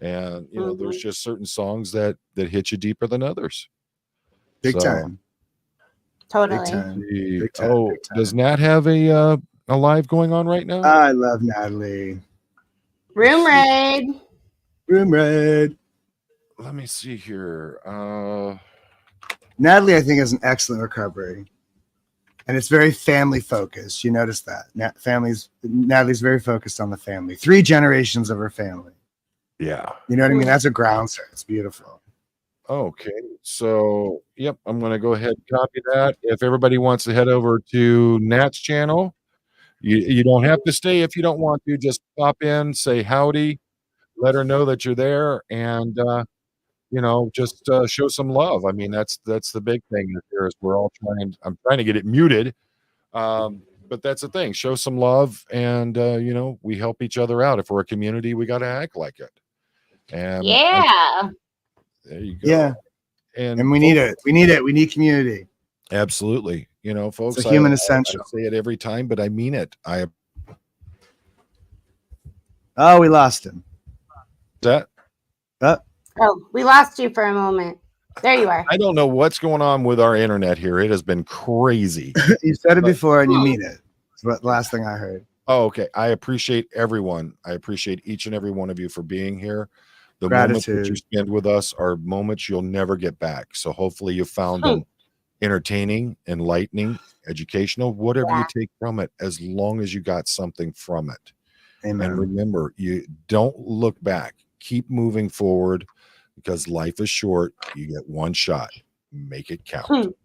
And you know, there's just certain songs that hit you deeper than others.
Big time.
Totally.
Big time.
Does Nat have a live going on right now?
I love Natalie.
Room raid.
Let me see here.
Natalie, I think, has an excellent recovery. And it's very family focused. You notice that. Natalie's very focused on the family. 3 generations of her family.
Yeah.
You know what I mean? That's a ground set. It's beautiful.
Okay. So, yep, I'm going to go ahead and copy that. If everybody wants to head over to Nat's channel, you don't have to stay if you don't want to. Just pop in, say howdy, let her know that you're there, and you know, just show some love. I mean, that's the big thing here is we're all I'm trying to get it muted. But that's the thing. Show some love, and you know, we help each other out. If we're a community, we got to act like it. And there you go.
Yeah. And we need it. We need community.
Absolutely. You know, folks,
it's a human essential.
I say it every time, but I mean it.
Oh, we lost him.
Oh, we lost you for a moment. There you are.
I don't know what's going on with our internet here. It has been crazy.
You said it before and you mean it. It's the last thing I heard.
Oh, okay. I appreciate everyone. I appreciate each and every one of you for being here. The
Gratitude.
moments that you spend with us are moments you'll never get back. So hopefully you found them entertaining, enlightening, educational, whatever you take from it, as long as you got something from it.
Amen.
And remember, you don't look back. Keep moving forward because life is short. You get one shot. Make it count.